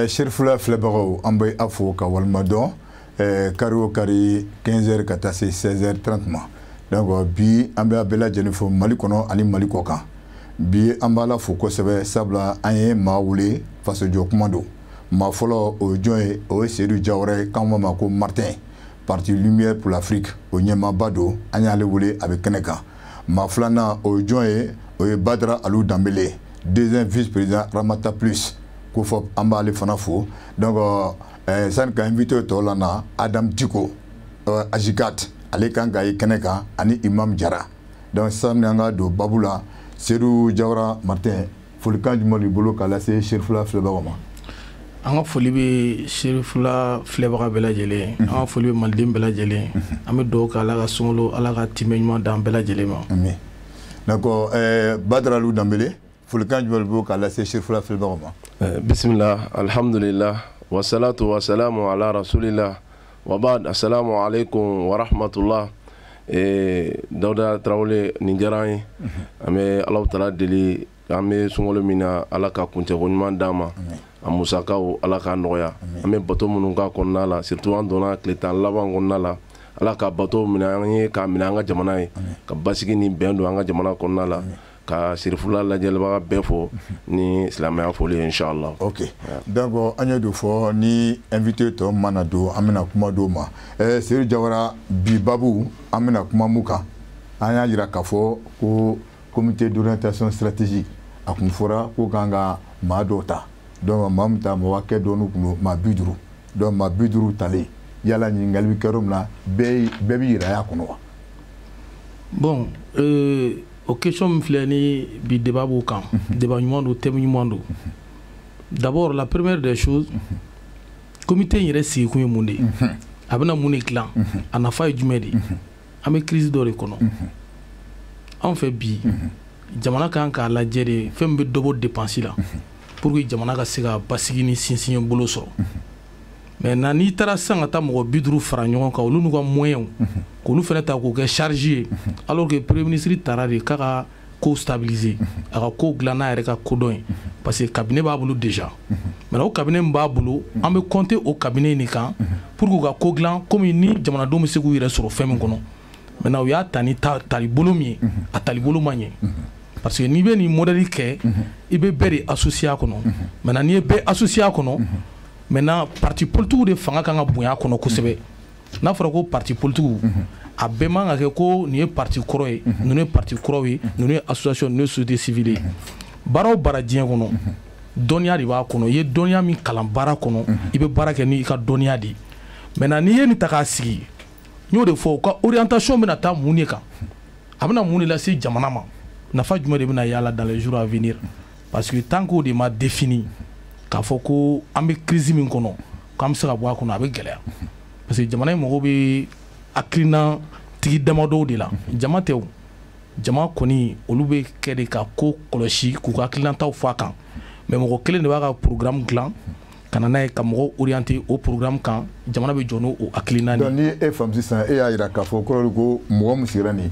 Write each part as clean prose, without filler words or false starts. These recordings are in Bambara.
Cherifula filɛbagaw an bɛ a fo ka walima dɔn kari o kari 15h ka taa se 16h30 ma donc bi an bɛ a bɛɛ lajɛlen fo Mali kɔnɔ ani Mali kɔ kan bi an b'a la fo kosɛbɛ sabula an ye maa wele fasojɔ kuma don maa fɔlɔ o ye jɔn ye o ye Seydou Diawara k'an ma ko Martin Parti Lumière pour l'Afrique o ɲɛmaaba don an y'ale wele a bɛ kɛnɛ kan maa filanan o ye jɔn ye o ye Badara Aliou Dembélé deuxième vice-président Ramata Plus ko fɔ an b'ale fana fo donc sani ka invité tɔw la na Adam Diko Ajikat ale kan ka ye kɛnɛ kan ani Imam Jara donc sani an ka don babu la Seydou Diawara Martin folikan jumɛn b'i bolo k'a lase Cherifula filɛbagaw ma. An ka foli bɛ Cherifula filɛbaga bɛɛ lajɛlen an ka foli bɛ maliden bɛɛ lajɛlen an bɛ dugawu kɛ Ala ka sunkalo Ala ka timɛ ɲuman d'an bɛɛ lajɛlen ma. Amin. D'accord Badara Aliou Dembélé folikan jumɛn b'i bolo k'a lase Cherifula filɛbagaw ma. Bismillah alhamdulillah wa salatu wa salamu ala rasulillah wa ba'd assalamu alaikum wa rahmatullah. Dawuda Tarawele nin diyara an ye an bɛ Alahu Taala deli an bɛ sunkalo min na Ala ka kuncɛko ɲuman d'an ma a musakaw Ala k'a nɔgɔya an bɛ bato minnu k'a kɔnɔna la surtout an donna tile tan laban kɔnɔna la Ala ka bato minɛ an ye k'a minɛ an ka jamana ye ka basigi ni bɛn don an ka jamana kɔnɔna la ka Cherifula lajɛlibaga bɛɛ fo ni silamɛya foli ye inshallah. Ok donc an ye do fɔ ni invité tɔ mana don an bɛna kuma d'o ma Seydou Diawara bi babu an bɛna kuma mun kan an y'a jira k'a fɔ ko comité d'orientation stratégique a kun fɔra ko kan ka maa dɔw ta donc maa min ta maa kɛ dɔɔni kun don maa 50 donc maa 50 talen yala ɲininkali bɛ kɛ yɔrɔ min na bɛɛ bɛ yira y'a kɔnɔ wa. Bon o question min filɛ ni bi débat b'o kan débat ɲuman don thème ɲuman don d'abord la première des choses comité in yɛrɛ sigi kun ye mun de ye a bɛna mun de dilan a nafa ye jumɛn de ye an bɛ crise dɔ de kɔnɔ anw fɛ bi jamana kan k'a lajɛ de fɛn min bɛ dɔ bɔ dépense la pour que jamana ka se ka basigi ni sinsin bolo sɔrɔ maintenant n'i taara sisan ka taa mɔgɔ 50 fara ɲɔgɔn kan olu n'u ka moyens k'olu fana ta k'o kɛ charge ye alors que premier ministre taara de k'a ka ko stabiliser a ka ko dilan n'a yɛrɛ ka kodɔn ye parce que cabinet b'a bolo déjà maintenant o cabinet min b'a bolo an bɛ compter o cabinet nin kan pour que u ka ko dilan komi ni jamanadenw bɛ se k'u yɛrɛ sɔrɔ fɛn min kɔnɔ maintenant u y'a ta ni talibolo min ye a talibolo man ɲɛ parce que n'i bɛ nin modèle kɛ i bɛ bɛɛ de associer a kɔnɔ maintenant n'i ye bɛɛ associer a kɔnɔ maintenant parti politique de fanga kan ka bonya kɔnɔ kosɛbɛ n'a fɔra ko parti politique a bɛɛ man ka kɛ ko nin ye parti kɔrɔ ye ninnu ye parti kɔrɔw ye ninnu ye association ninnu ye société civile ye baara o baara diɲɛ kɔnɔ dɔnniya de b'a kɔnɔ i ye dɔnniya min kalan baara kɔnɔ i bɛ baara kɛ n'i ka dɔnniya de ye maintenant n'i ye nin ta k'a sigi n y'o de fɔ u ka orientation bɛna taa mun de kan a bɛna mun de lase jamana ma nafa jumɛn de bɛna y'a la dans les jours à venir parce que tant qu'o de ma défini k'a fɔ ko an bɛ crise min kɔnɔ k'an bɛ se ka bɔ a kɔnɔ a bɛ gɛlɛya parce que jamana in mago bɛ hakilina tigi damadɔw de la jama tɛ o jama kɔni olu bɛ kɛ de ka ko kɔlɔsi k'u ka hakilinataw fɔ a kan mais mɔgɔ kelen de b'a ka programme dilan ka na n'a ye ka mɔgɔw orienter o programme kan jamana bɛ jɔ n'o hakilina de ye. donc ni e faamu sisan e y'a jira k'a fɔ ko mɔgɔ min sigira nin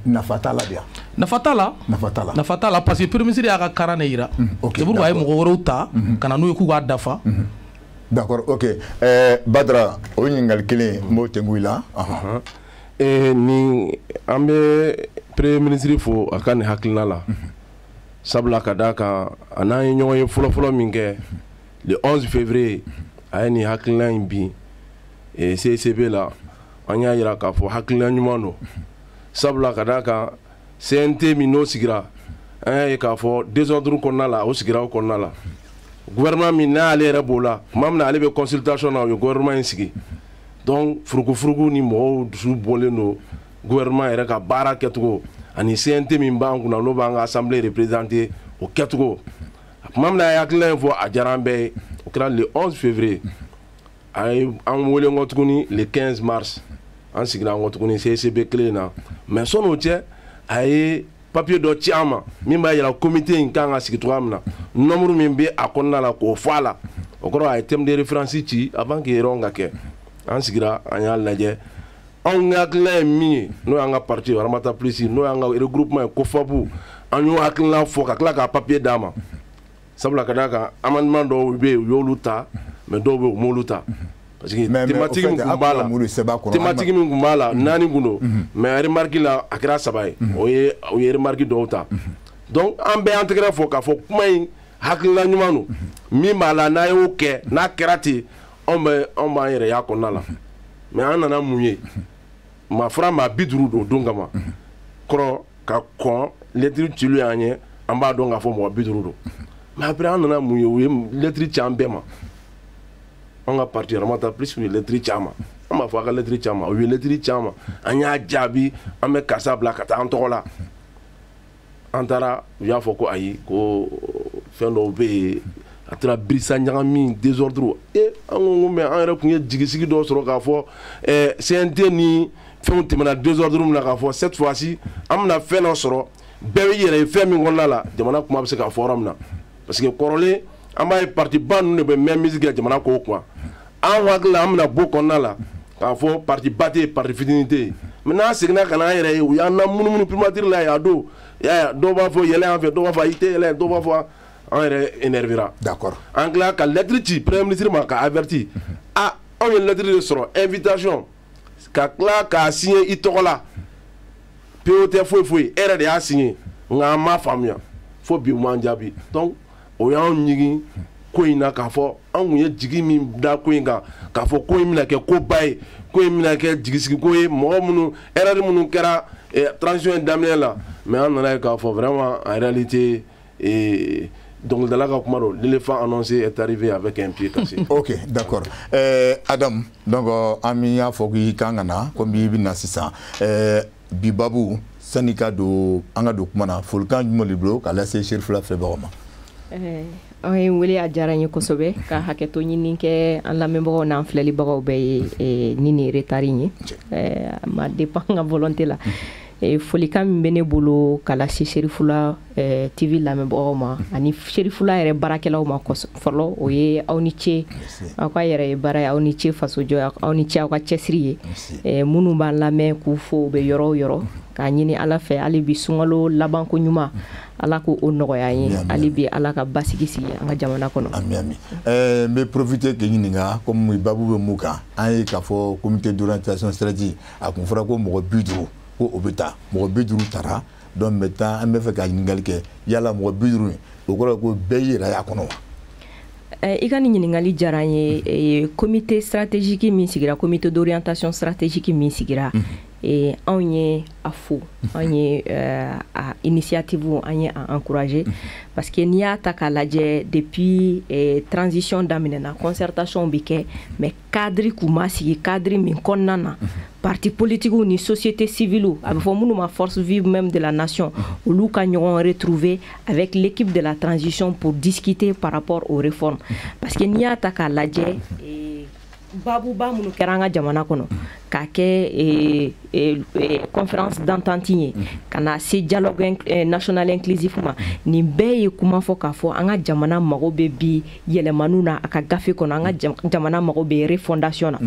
nafa t'a la de wa. nafa t'a la nafa t'a la parce que premier ministre y'a ka karan de yira c'est pourquoi a ye mɔgɔ wɛrɛw ta ka na n'u ye k'u k'a dafa. d'accord ok Badara o ɲininkali kelen n b'o tɛnku i la. ni an bɛ premier ministre fo a ka nin hakilina la sabula ka d'a kan a n'an ye ɲɔgɔn ye fɔlɔfɔlɔ min kɛ le 11 février a ye nin hakilina in bin CCB la an y'a jira k'a fɔ hakilina ɲuman don sabula ka d'a kan CNT min n'o sigira an y'a ye k'a fɔ désordre kɔnɔna la o sigira o kɔnɔna la gouvernement min n'ale yɛrɛ b'o la tuma min na ale bɛ consultation na o ye gouvernement in sigi donc furukufuruku ni mɔgɔw dusu bɔlen don gouvernement yɛrɛ ka baara kɛcogo ani CNT min b'an kunna n'o b'an ka assemblée représenter o kɛcogo tuma min na a ye hakilina in fɔ a diyara an bɛɛ ye o kɛra le 11 février a ye an wele nkɔ tuguni le 15 mars an sigira nkɔ tuguni CCB kelen na mais sɔn'o cɛ a ye papier dɔ ci an ma min b'a yira comité in kan ka sigi cogoya min na nombre min bɛ a kɔnɔna la k'o fɔ a la o kɔrɔ a ye thème de référence ci avant que réunion ka kɛ an sigira an y'a lajɛ anw ka hakilina ye min ye n'o y'an ka parti Ramata Plus n'o y'an ka regroupement ye COFABU an y'o hakilina fɔ ka tila k'a papier d'a ma sabula ka da kan amendement dɔw bɛ yen u y'olu ta mais dɔw bɛ yen u m'olu ta parce que thématique min tun b'a la thématique min tun b'a la 4 kun don mais remarque la a kɛra 3 ye o ye remarque dɔw ta donc an bɛɛ an tɛgɛrɛ fɔ k'a fɔ kuma in hakilina ɲuman don min b'a la n'a y'o kɛ n'a kɛra ten anw b'an yɛrɛ y'a kɔnɔna la mais an nana mun ye maa fɔra maa 50 don o don kama kɔrɔ ka kɔn lettre cilu y'an ye an b'a dɔn k'a fɔ mɔgɔ 50 don mais après an nana mun ye u ye lettre ci an bɛɛ ma an ka parti Ramata plus u ye lettre ci an ma an b'a fɔ a ka lettre ci an ma u ye lettre ci an ma an y'a jaabi an bɛ karisa bila ka taa an tɔgɔ la an taara u y'a fɔ ko ayi ko fɛn dɔw bɛ yen a taara birisa ɲagami désordre an ko mais an yɛrɛ tun ye jigisigi dɔw sɔrɔ k'a fɔ CNT ni fɛnw tɛmɛna désordre min na k'a fɔ cette fois-ci an bɛna fɛn dɔ sɔrɔ bɛɛ bɛ yɛrɛ ye fɛn min kɔnɔna la jamana kuma bɛ se ka fɔ yɔrɔ min na parce que kɔrɔlen an b'a ye parti ba ninnu de bɛ mɛn musique kɛ jamana kow kuma an hakili la an bɛna bɔ kɔnɔna la k'a fɔ parti ba tɛ yen parti fitinin tɛ yen mais n'an seginna ka na an yɛrɛ ye u y'an lamunumunu primature la y'a don dɔw b'a fɔ yɛlɛ an fɛ dɔw b'a fɔ i tɛ yɛlɛ dɔw b'a fɔ an yɛrɛ énervera d'accord an tila ka lettre ci premier ministre ma ka averti anw ye lettre de sɔrɔ invitation ka tila k'a signer i tɔgɔ la PO tɛ foyi foyi e yɛrɛ de y'a signer nka an m'a faamuya fo bi u m'an jaabi donc o y'anw ɲigi ko in na k'a fɔ an kun ye jigi min da ko in kan k'a fɔ ko in bɛna kɛ koba ye ko in bɛna kɛ jigisigi ko ye mɔgɔ minnu erreur minnu kɛra transition in daminɛ la mais an nana ye k'a fɔ vraiment en réalité donc dans la l'éléphant annoncé est arrivé avec un pied cassé. Ok, d'accord. Adam, donc ami ya fogi kangana comme bi na sisan Bibabu sanika do anga do kumana folkan jumo libro kala se Cherif la Febama. Ay wele a diyara n ye kosɛbɛ ka hakɛto ɲini kɛ an lamɛnbagaw n'an filɛlibagaw bɛɛ ye ni nin retard ye ma dépend n ka volonté la folikan min bɛ ne bolo ka lase Cherifula TV lamɛnbagaw ma ani Cherifula yɛrɛ baarakɛlaw ma fɔlɔ o ye aw ni ce aw ka yɛrɛ ye baara ye aw ni ce fasojɔ aw ni ce aw ka cɛsiri ye minnu b'an lamɛn k'u fo u bɛ yɔrɔ o yɔrɔ k'a ɲini Ala fɛ hali bi sunkalo labanko ɲuman Ala ko o nɔgɔya an ye hali bi Ala ka basigi sigi an ka jamana kɔnɔ. Ami ami. N bɛ profiter k'i ɲininka comme Babu bɛ mun kan an ye k'a fɔ comité d'orientation stratégique a kun fɔra ko mɔgɔ 50 ko o bɛ taa mɔgɔ 50 taara donc maintenant an bɛ fɛ ka ɲininkali kɛ yala mɔgɔ 50 o kɔrɔ ko bɛɛ yɛrɛ y'a kɔnɔ wa. I ka nin ɲininkali diyara n ye comité stratégique min sigira comité d'orientation stratégique min sigira anw ye a fo an ye a initiative an ye a encourager parce que n'i y'a ta k'a lajɛ depuis transition daminɛna concertation bɛ kɛ mais cadre kun ma sigi cadre min kɔnɔna na parti politique ni société civile a bɛ fɔ minnu ma force vive même de la nation olu ka ɲɔgɔn retrouver avec l'équipe de la transition pour discuter par rapport aux réformes parce que n'i y'a ta k'a lajɛ babuba minnu kɛra an ka jamana kɔnɔ k'a kɛ conférence d'entente ye ka na se dialogue national inclusif ma nin bɛɛ ye kuma fɔ k'a fɔ an ka jamana mago bɛ bi yɛlɛmaniw na a ka gafe kɔnɔ an ka jamana mago bɛ refondation na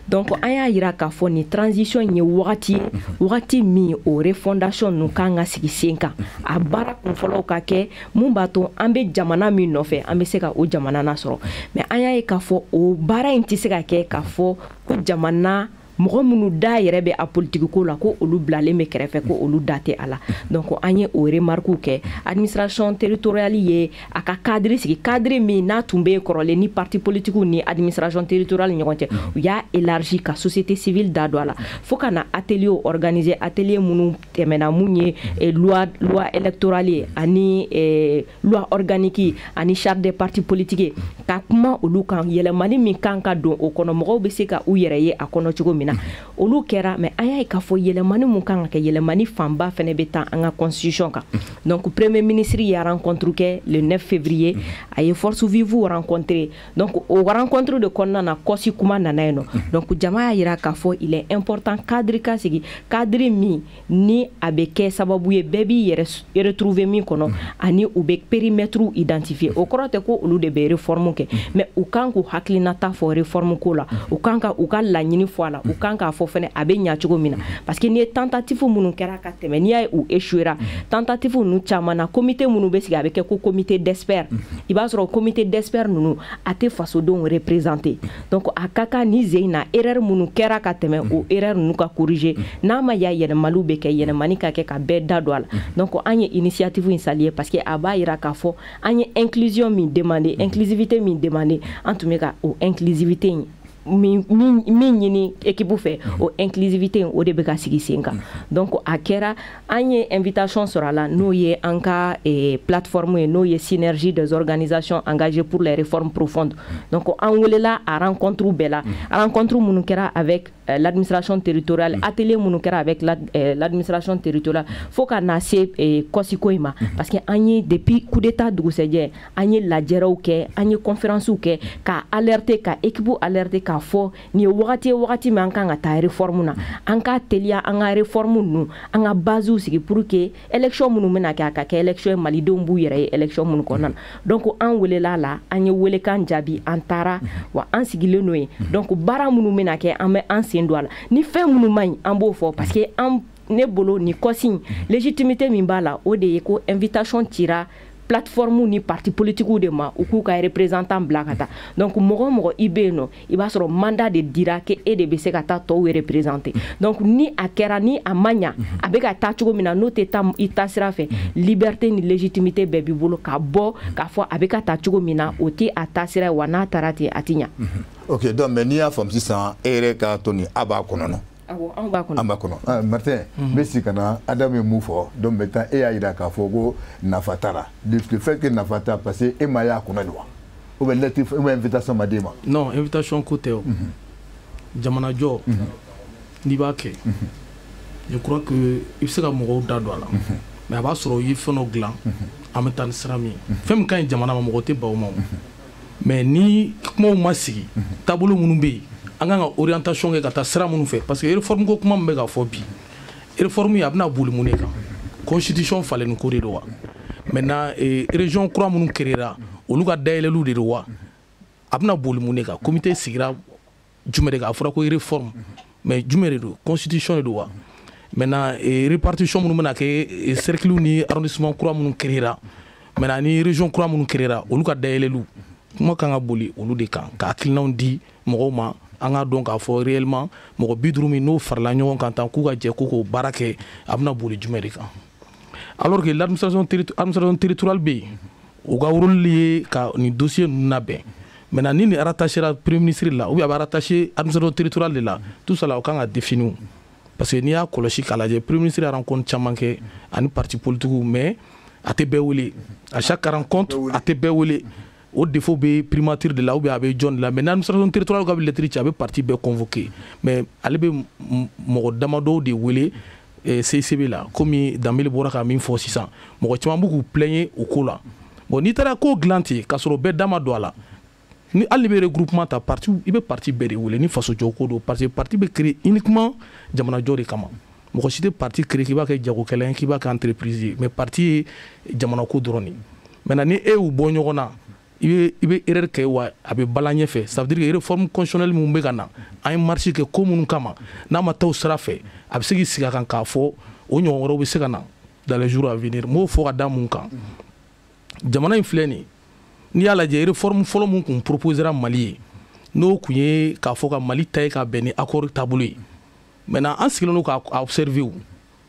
donc an y'a yira k'a fɔ nin transition ye wagati ye wagati min o refondation ninnu kan ka sigi sen kan a baara kunfɔlɔw ka kɛ mun b'a to an bɛ jamana min nɔfɛ an bɛ se ka o jamana nasɔrɔ mais an y'a ye k'a fɔ o baara in tɛ se ka kɛ k'a fɔ ko jamana mɔgɔ minnu da yɛrɛ bɛ a politique ko la ko olu bilalen bɛ kɛrɛfɛ ko olu da tɛ a la donc an ye o remarque kɛ administration territoriale ye a ka cadre sigi cadre min n'a tun bɛ kɔrɔlen ni parti politique ni administration territoriale ni ɲɔgɔn cɛ u y'a élargi ka société civile da don a la fo ka na atelier organiser atelier minnu tɛmɛna mun ye loi électorale ye ani loi organique ani charte des partis politiques ka kuma olu kan yɛlɛmani min kan ka don o kɔnɔ mɔgɔw bɛ se ka u yɛrɛ ye a kɔnɔ cogo min na olu kɛra mais an y'a ye k'a fɔ yɛlɛmani mun kan ka kɛ yɛlɛmani fanba fɛnɛ bɛ taa an ka constitution kan donc premier ministre y'a rencontre kɛ le 9 février a ye force vive rencontré donc o rencontre de kɔnɔna na kɔsi kuma nana yen nɔ donc jama y'a yira k'a fɔ il est important cadre ka sigi cadre min ni a bɛ kɛ sababu ye bɛɛ b'i yɛrɛ retrouver min kɔnɔ ani u bɛ périmètre identifier o kɔrɔ tɛ ko olu de bɛ réforme kɛ mais u kan k'u hakilinata fɔ réforme ko la u kan ka u ka laɲini fɔ a la u kan k'a fɔ fɛnɛ a bɛ ɲa cogo min na parce que n'i ye tentative minnu kɛra ka tɛmɛ n'i y'a ye u échouera tentative ninnu caman na comité minnu bɛ sigi a bɛ kɛ ko comité d'experts i b'a sɔrɔ comité d'experts ninnu a tɛ fasodenw représenter donc a ka kan ni zen in na erreur minnu kɛra ka tɛmɛ o erreur ninnu ka corriger n'a ma ya yɛlɛmaliw bɛ kɛ yɛlɛmani ka kɛ ka bɛɛ da don a la donc an ye initiative in saluer parce que a b'a yira k'a fɔ an ye inclusion min demander inclusivité min demander an tun bɛ ka o inclusivité in min ɲini équipe fɛ o inclusivité o de bɛ ka sigi sen kan donc a kɛra an ye invitation sɔrɔ a la n'o ye an ka plateforme ye n'o ye synergie des organisations engagées pour les réformes profondes donc an welela a rencontre bɛɛ la rencontre minnu kɛra avec l'administration territoriale atelier minnu kɛra avec l'administration territoriale fo ka na se kɔsiko in ma parce que an ye depuis coup d'état dugusɛjɛ an ye lajɛrɛw kɛ an ye conférencew kɛ ka alerter ka équipe alerter k'a fɔ nin ye wagati min an kan ka taa réforme na an ka teliya an ka réforme ninnu an ka basew sigi pour que élection minnu bɛna kɛ a ka kɛ élection ye malidenw b'u yɛrɛ ye élection minnu kɔnɔna na donc an welela la an ye welekan jaabi an taara wa an sigilen n'o ye donc baara minnu bɛna kɛ an bɛ an sen don a la ni fɛn minnu man ɲi an b'o fɔ parce que an ne bolo ni kɔsi légitimité min b'a la o de ye ko invitation cira plateforme ni parti politique de ma u k'u ka représentant bila ka taa donc mɔgɔ i bɛ yen nɔ i b'a sɔrɔ mandat de dira que e de bɛ se ka taa tɔw représenter donc ni a kɛra ni a ma ɲa a bɛ ka taa cogo min na n'o tɛ taa i taa sira fɛ liberté ni légitimité bɛɛ b'i bolo ka bɔ k'a fɔ a bɛ ka taa cogo min na o tɛ a taa sira ye wa n'a taara ten a tɛ ɲa. ok donc mais n'i y'a faamu sisan e yɛrɛ ka to nin a b'a kɔnɔ. An b'a kɔnɔ. Martin n bɛ sigi ka na Adamu ye mun fɔ donc maintenant e y'a jira k'a fɔ ko nafa t'a la le fait que nafa t'a parce que e ma y'a kɔnɔ de wa ou bien lettre ou bien invitation ma d'e ma. non invitation ko tɛ o jamanajɔ n'i b'a kɛ je crois que i bɛ se ka mɔgɔw da don a la mais a b'a sɔrɔ i ye fɛn dɔ dilan an bɛ taa ni sira min ye fɛn min ka ɲi jamana ma mɔgɔ tɛ ban o ma mais ni kumaw ma sigi taabolo minnu bɛ yen an kan ka orientation kɛ ka taa sira minnu fɛ parce que réforme ko kuma min bɛ ka fɔ bi réforme a bɛna boli mun de kan constitution falenni ko de don wa maintenant région kura minnu créera olu ka dayɛlɛliw de don wa a bɛna boli mun de kan comité sigira jumɛn de kan a fɔra ko réforme mais jumɛn de don constitution de don wa maintenant répartition minnu bɛna kɛ cercle ni arrondissement kura minnu créera maintenant ni région kura minnu créera olu ka dayɛlɛliw kuma kan ka boli olu de kan ka hakilinaw di mɔgɔw ma an ka dɔn k'a fɔ réellement mɔgɔ 50 min n'o farala ɲɔgɔn kan tan k'u ka jɛ k'o baara kɛ a bɛna boli jumɛn de kan alors que l'administration territoriale bɛ yen o ka rôle ye ka nin dossier ninnu labɛn maintenant ni nin rattachera premier ministre la ou bien a bɛ rattaché administration territoriale de la tout ça la o kan ka définir parce que n'i y'a kɔlɔsi k'a lajɛ premier ministre y'a rencontre caman kɛ ani parti politique mais a tɛ bɛɛ wele à chaque rencontre a tɛ bɛɛ wele. O défaut be primature de la ou bien a be John de la mais l'administration territoriale ka lettre ci a be parti be convoqué mais ale be mɔgɔ damadɔ de wele CCB la comme Dambele bɔra ka min fɔ sisan mɔgɔ caman b'u k'u plaigner o ko la bon n'i taara ko dilan ten k'a sɔrɔ bɛɛ da ma don a la ni hali ni bɛ regroupement ta parti i bɛ parti bɛɛ de wele ni faso jɔ ko don parce que parti bɛ créer uniquement jamanajɔ de kama mɔgɔ si tɛ parti créer k'i b'a kɛ jagokɛla ye k'i b'a kɛ entreprise ye mais parti ye jamanako dɔrɔn de maintenant ni e y'u bɔ ɲɔgɔn na i bɛ erreur kɛ wa a bɛ bala ɲɛfɛ ça veut dire que réforme constitutionnelle min bɛ ka na an ye marche kɛ ko minnu kama n'a ma taa o sira fɛ a bɛ se k'i sigi a kan k'a fɔ o ɲɔgɔn wɛrɛw bɛ se ka na dans les jours à venir m'o fɔ ka da mun kan jamana in filɛ nin n'i y'a lajɛ réforme fɔlɔ mun kun proposera Mali ye n'o kun ye k'a fɔ ka Mali ta ye ka bɛn ni accord taabolo ye maintenant an sigilen don k'a observer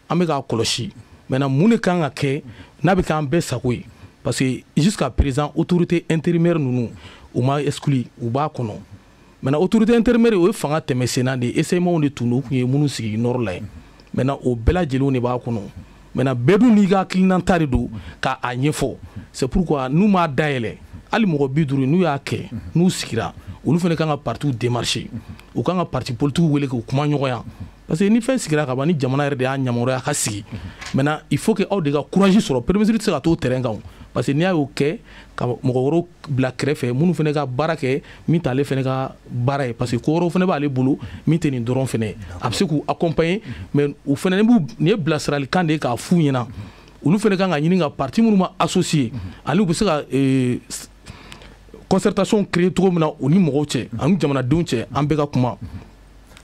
an bɛ k'a kɔlɔsi maintenant mun de kan ka kɛ n'a bɛ k'an bɛɛ sago ye parce que jusqu'à présent autorité intérimaire ninnu u ma exclu u b'a kɔnɔ maintenant autorité intérimaire o ye fanga tɛmɛ senna de essayements de tun don u kun ye minnu sigi nord la ye maintenant o bɛɛ lajɛlenw de b'a kɔnɔ maintenant bɛɛ dun n'i ka hakilinata de don k'a ɲɛfɔ c'est pourquoi n'u m'a dayɛlɛ hali mɔgɔ 50 n'u y'a kɛ n'u sigira olu fana kan ka parti démarcher u kan ka parti politique wele k'u kuma ɲɔgɔnya parce que ni fɛn sigira ka ban ni jamana yɛrɛ de y'a yamaruya ka sigi maintenant il faut que aw de ka courage sɔrɔ premier ministre tɛ se ka t'o terrain kan parce que n'i y'a y'o kɛ ka mɔgɔ wɛrɛw bila kɛrɛfɛ minnu fana ka baara kɛ min t'ale fana ka baara ye parce que ko wɛrɛw fana b'ale bolo min tɛ nin dɔrɔn fana a bɛ se k'u accompagner mais u fana nin ye bilasiralikan de ye k'a f'u ɲɛna olu fana kan ka ɲini ka parti minnu ma associé ani u bɛ se ka concertation créer cogo min na u ni mɔgɔw cɛ ani jamanadenw cɛ an bɛɛ ka kuma.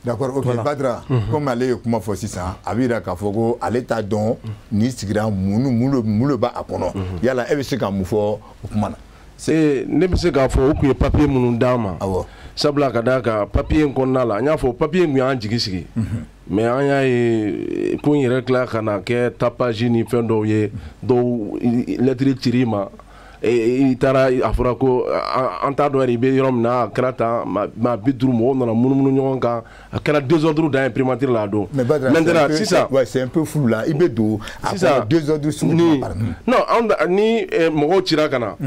D'accord, ok. Voilà. Badra, comme allez comment faut ça, Avira Kafogo, allez ta don, ni sigira moule ba akono. Yala ebe se ka mufo okumana. C'est ne be se ka fo ku papier munu dama. Awo. Sabla kadaka papier nkonna la, nya fo papier ngi an jigi sigi. Mais anya e ko yere kla kana ke tapage ni fendo ye do lettre tirima. Et tara afura ko anta do ribe yorom na krata ma bidru mo na munu nyonga akala désordre dans imprimantir là do maintenant c'est ça ouais c'est un peu flou là ibedo après désordre sous non ni mo tira kana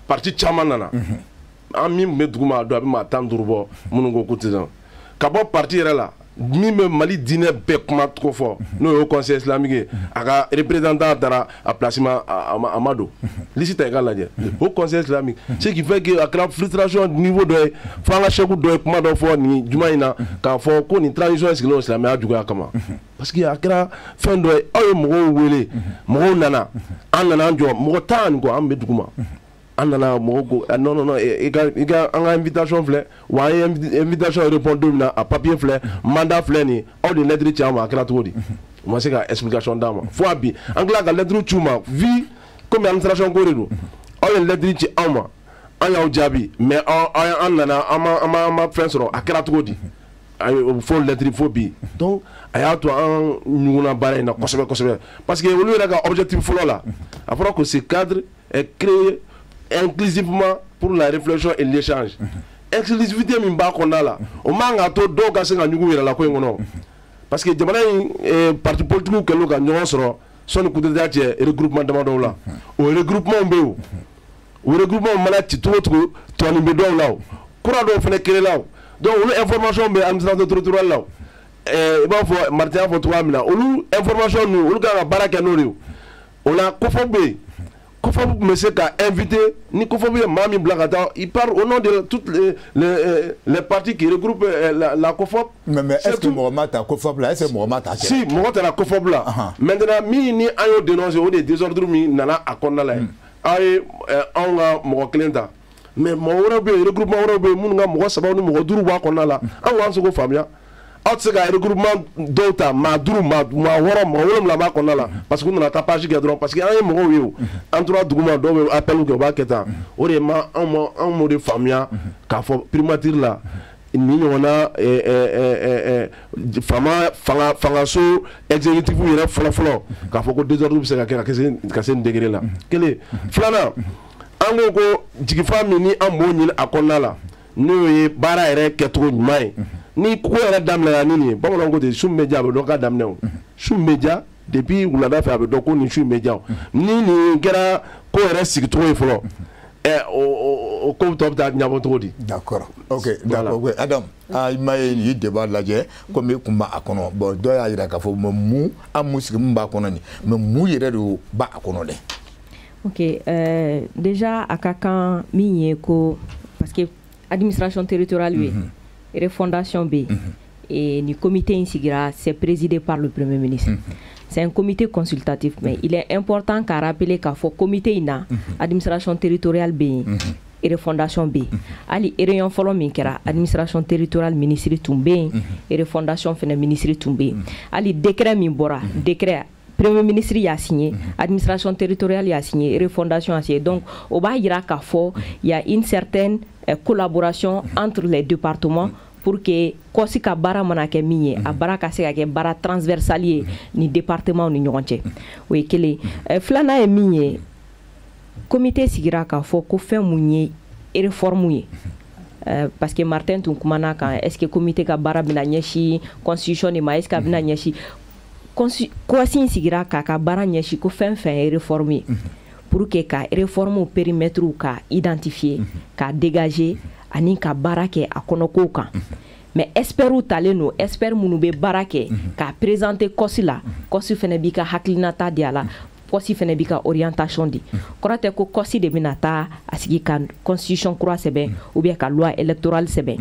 parti chamana na ami meduma do abi ma tandurbo munu go kutizan kabo parti là Mime Mali dîner bekma trop fort. Nous au conseil islamique, aga représentant dara à placement à Amado. Licite égal là dire. Au conseil islamique, ce qui fait que la frustration niveau de fanga chekou de comment do fort ni jumaina quand fort ko ni tradition islamique a du kama. Parce qu'il y a fin de ay mo wele, mo nana, anana njo mo tan ko ambe duguma. Anana mogo non il y a une invitation flé ou une invitation répondre à papier flé mandat flé ni ou des lettres tiama kratodi moi c'est une explication d'ama faut abi angla ga lettre chuma vi comme administration goredo ou une lettre ti ama aya ojabi mais anana ama fensoro akratodi faut lettre faut bi donc aya to an nyuna bare na kosebe parce que lui il a objectif folo là après que ce cadre est créé inclusivement pour la réflexion et l'échange. Exclusivité mimba kona la. O manga to do ka senga nyugu yela ko ngono. Parce que jamana parti politique que lo ka nyon soro son coup d'état et regroupement demando là. O regroupement mbeu. O regroupement malati to ni be do là. Kura do fene kele là. Donc l'information be administration territoriale là. Ba fo Martin fo 3 000 olu information nous olu ka baraka no rew. On a kofobe Kofobu monsieur qu'a invité, ni Kofobu Mami Blagata, il parle au nom de toutes les partis qui regroupent la Kofob. Mais est-ce que Mohamed a Kofob là? Est-ce que Mohamed a Si, Mohamed a Kofob là. Maintenant, mi ni ayo dénoncer ou des désordres mi nana akonna là. Aye, on a mon client. Mais mon regroupement européen, mon gars, mon sabon, mon duru wa konna là. On va se go famia. Autre regroupement d'autres madrou ma worom la ma konna là parce que nous n'a pas jigi droit parce que un mo wi en trois document do appel ko ba keta orema en mo de famia ka fo primature là ni on fanga so exécutif yere folo ka fo ko désordre bi se ka sen degré là quel flana ango ko jigi famille ni en mo ni akonna là no ye bara ere ketro nyai ni ko yɛrɛ daminɛ nini bamananw ko ten su média bɛ dɔn ka daminɛ o su média depuis wulada fɛ a bɛ dɔn ko nin su média ni nin kɛra ko yɛrɛ sigicogo ye fɔlɔ o ko tɔ bɛ taa ɲɛbɔ cogo di. D'accord, ok, d'accord, Adam i ma ye nin ye débat lajɛ komi e kun b'a kɔnɔ bon dɔ y'a jira k'a fɔ mais mun an mun sigi mun b'a kɔnɔ nin mais mun yɛrɛ de b'a kɔnɔ dɛ. Ok, déjà a ka kan min ye ko parce que administration territoriale ye refondation B et le comité insigira c'est présidé par le premier ministre. C'est un comité consultatif mais il est important qu'à rappeler qu'à faut comité ina administration territoriale B et refondation B. Ali réunion follow min kera administration territoriale ministre Toumbe et refondation fene ministre Toumbe. Ali décret min bora décret Premier ministre y a signé, administration territoriale y a signé, refondation a signé. Donc, au bas, il y a une certaine collaboration entre les départements pour que kosi ka bara mana ke minye a bara ka se ka ke bara transversalier ni département ni ɲɔgɔn o ye kelen flana ye min ye comité sigira ka fɔ ko fɛn mun ye réforme ye parce que Martin tun kumana kan est-ce que comité ka bara bɛna ɲɛsin constitution de ma est-ce que a bɛna ɲɛsin kosi sigira ka bara ɲɛsin ko fɛn fɛn ye réforme ye pour que ka réforme périmètre ka identifier ka dégager ani ka baara kɛ a kɔnɔkow kan mais experts talen no expert minnu bɛ baara kɛ ka présenter kɔsi la kɔsi fɛnɛ b'i ka hakilinata di a la kɔsi fɛnɛ b'i ka orientation di kɔrɔ tɛ ko kɔsi de bɛna taa a sigi ka constitution kura sɛbɛn ou bien ka loi électorale sɛbɛn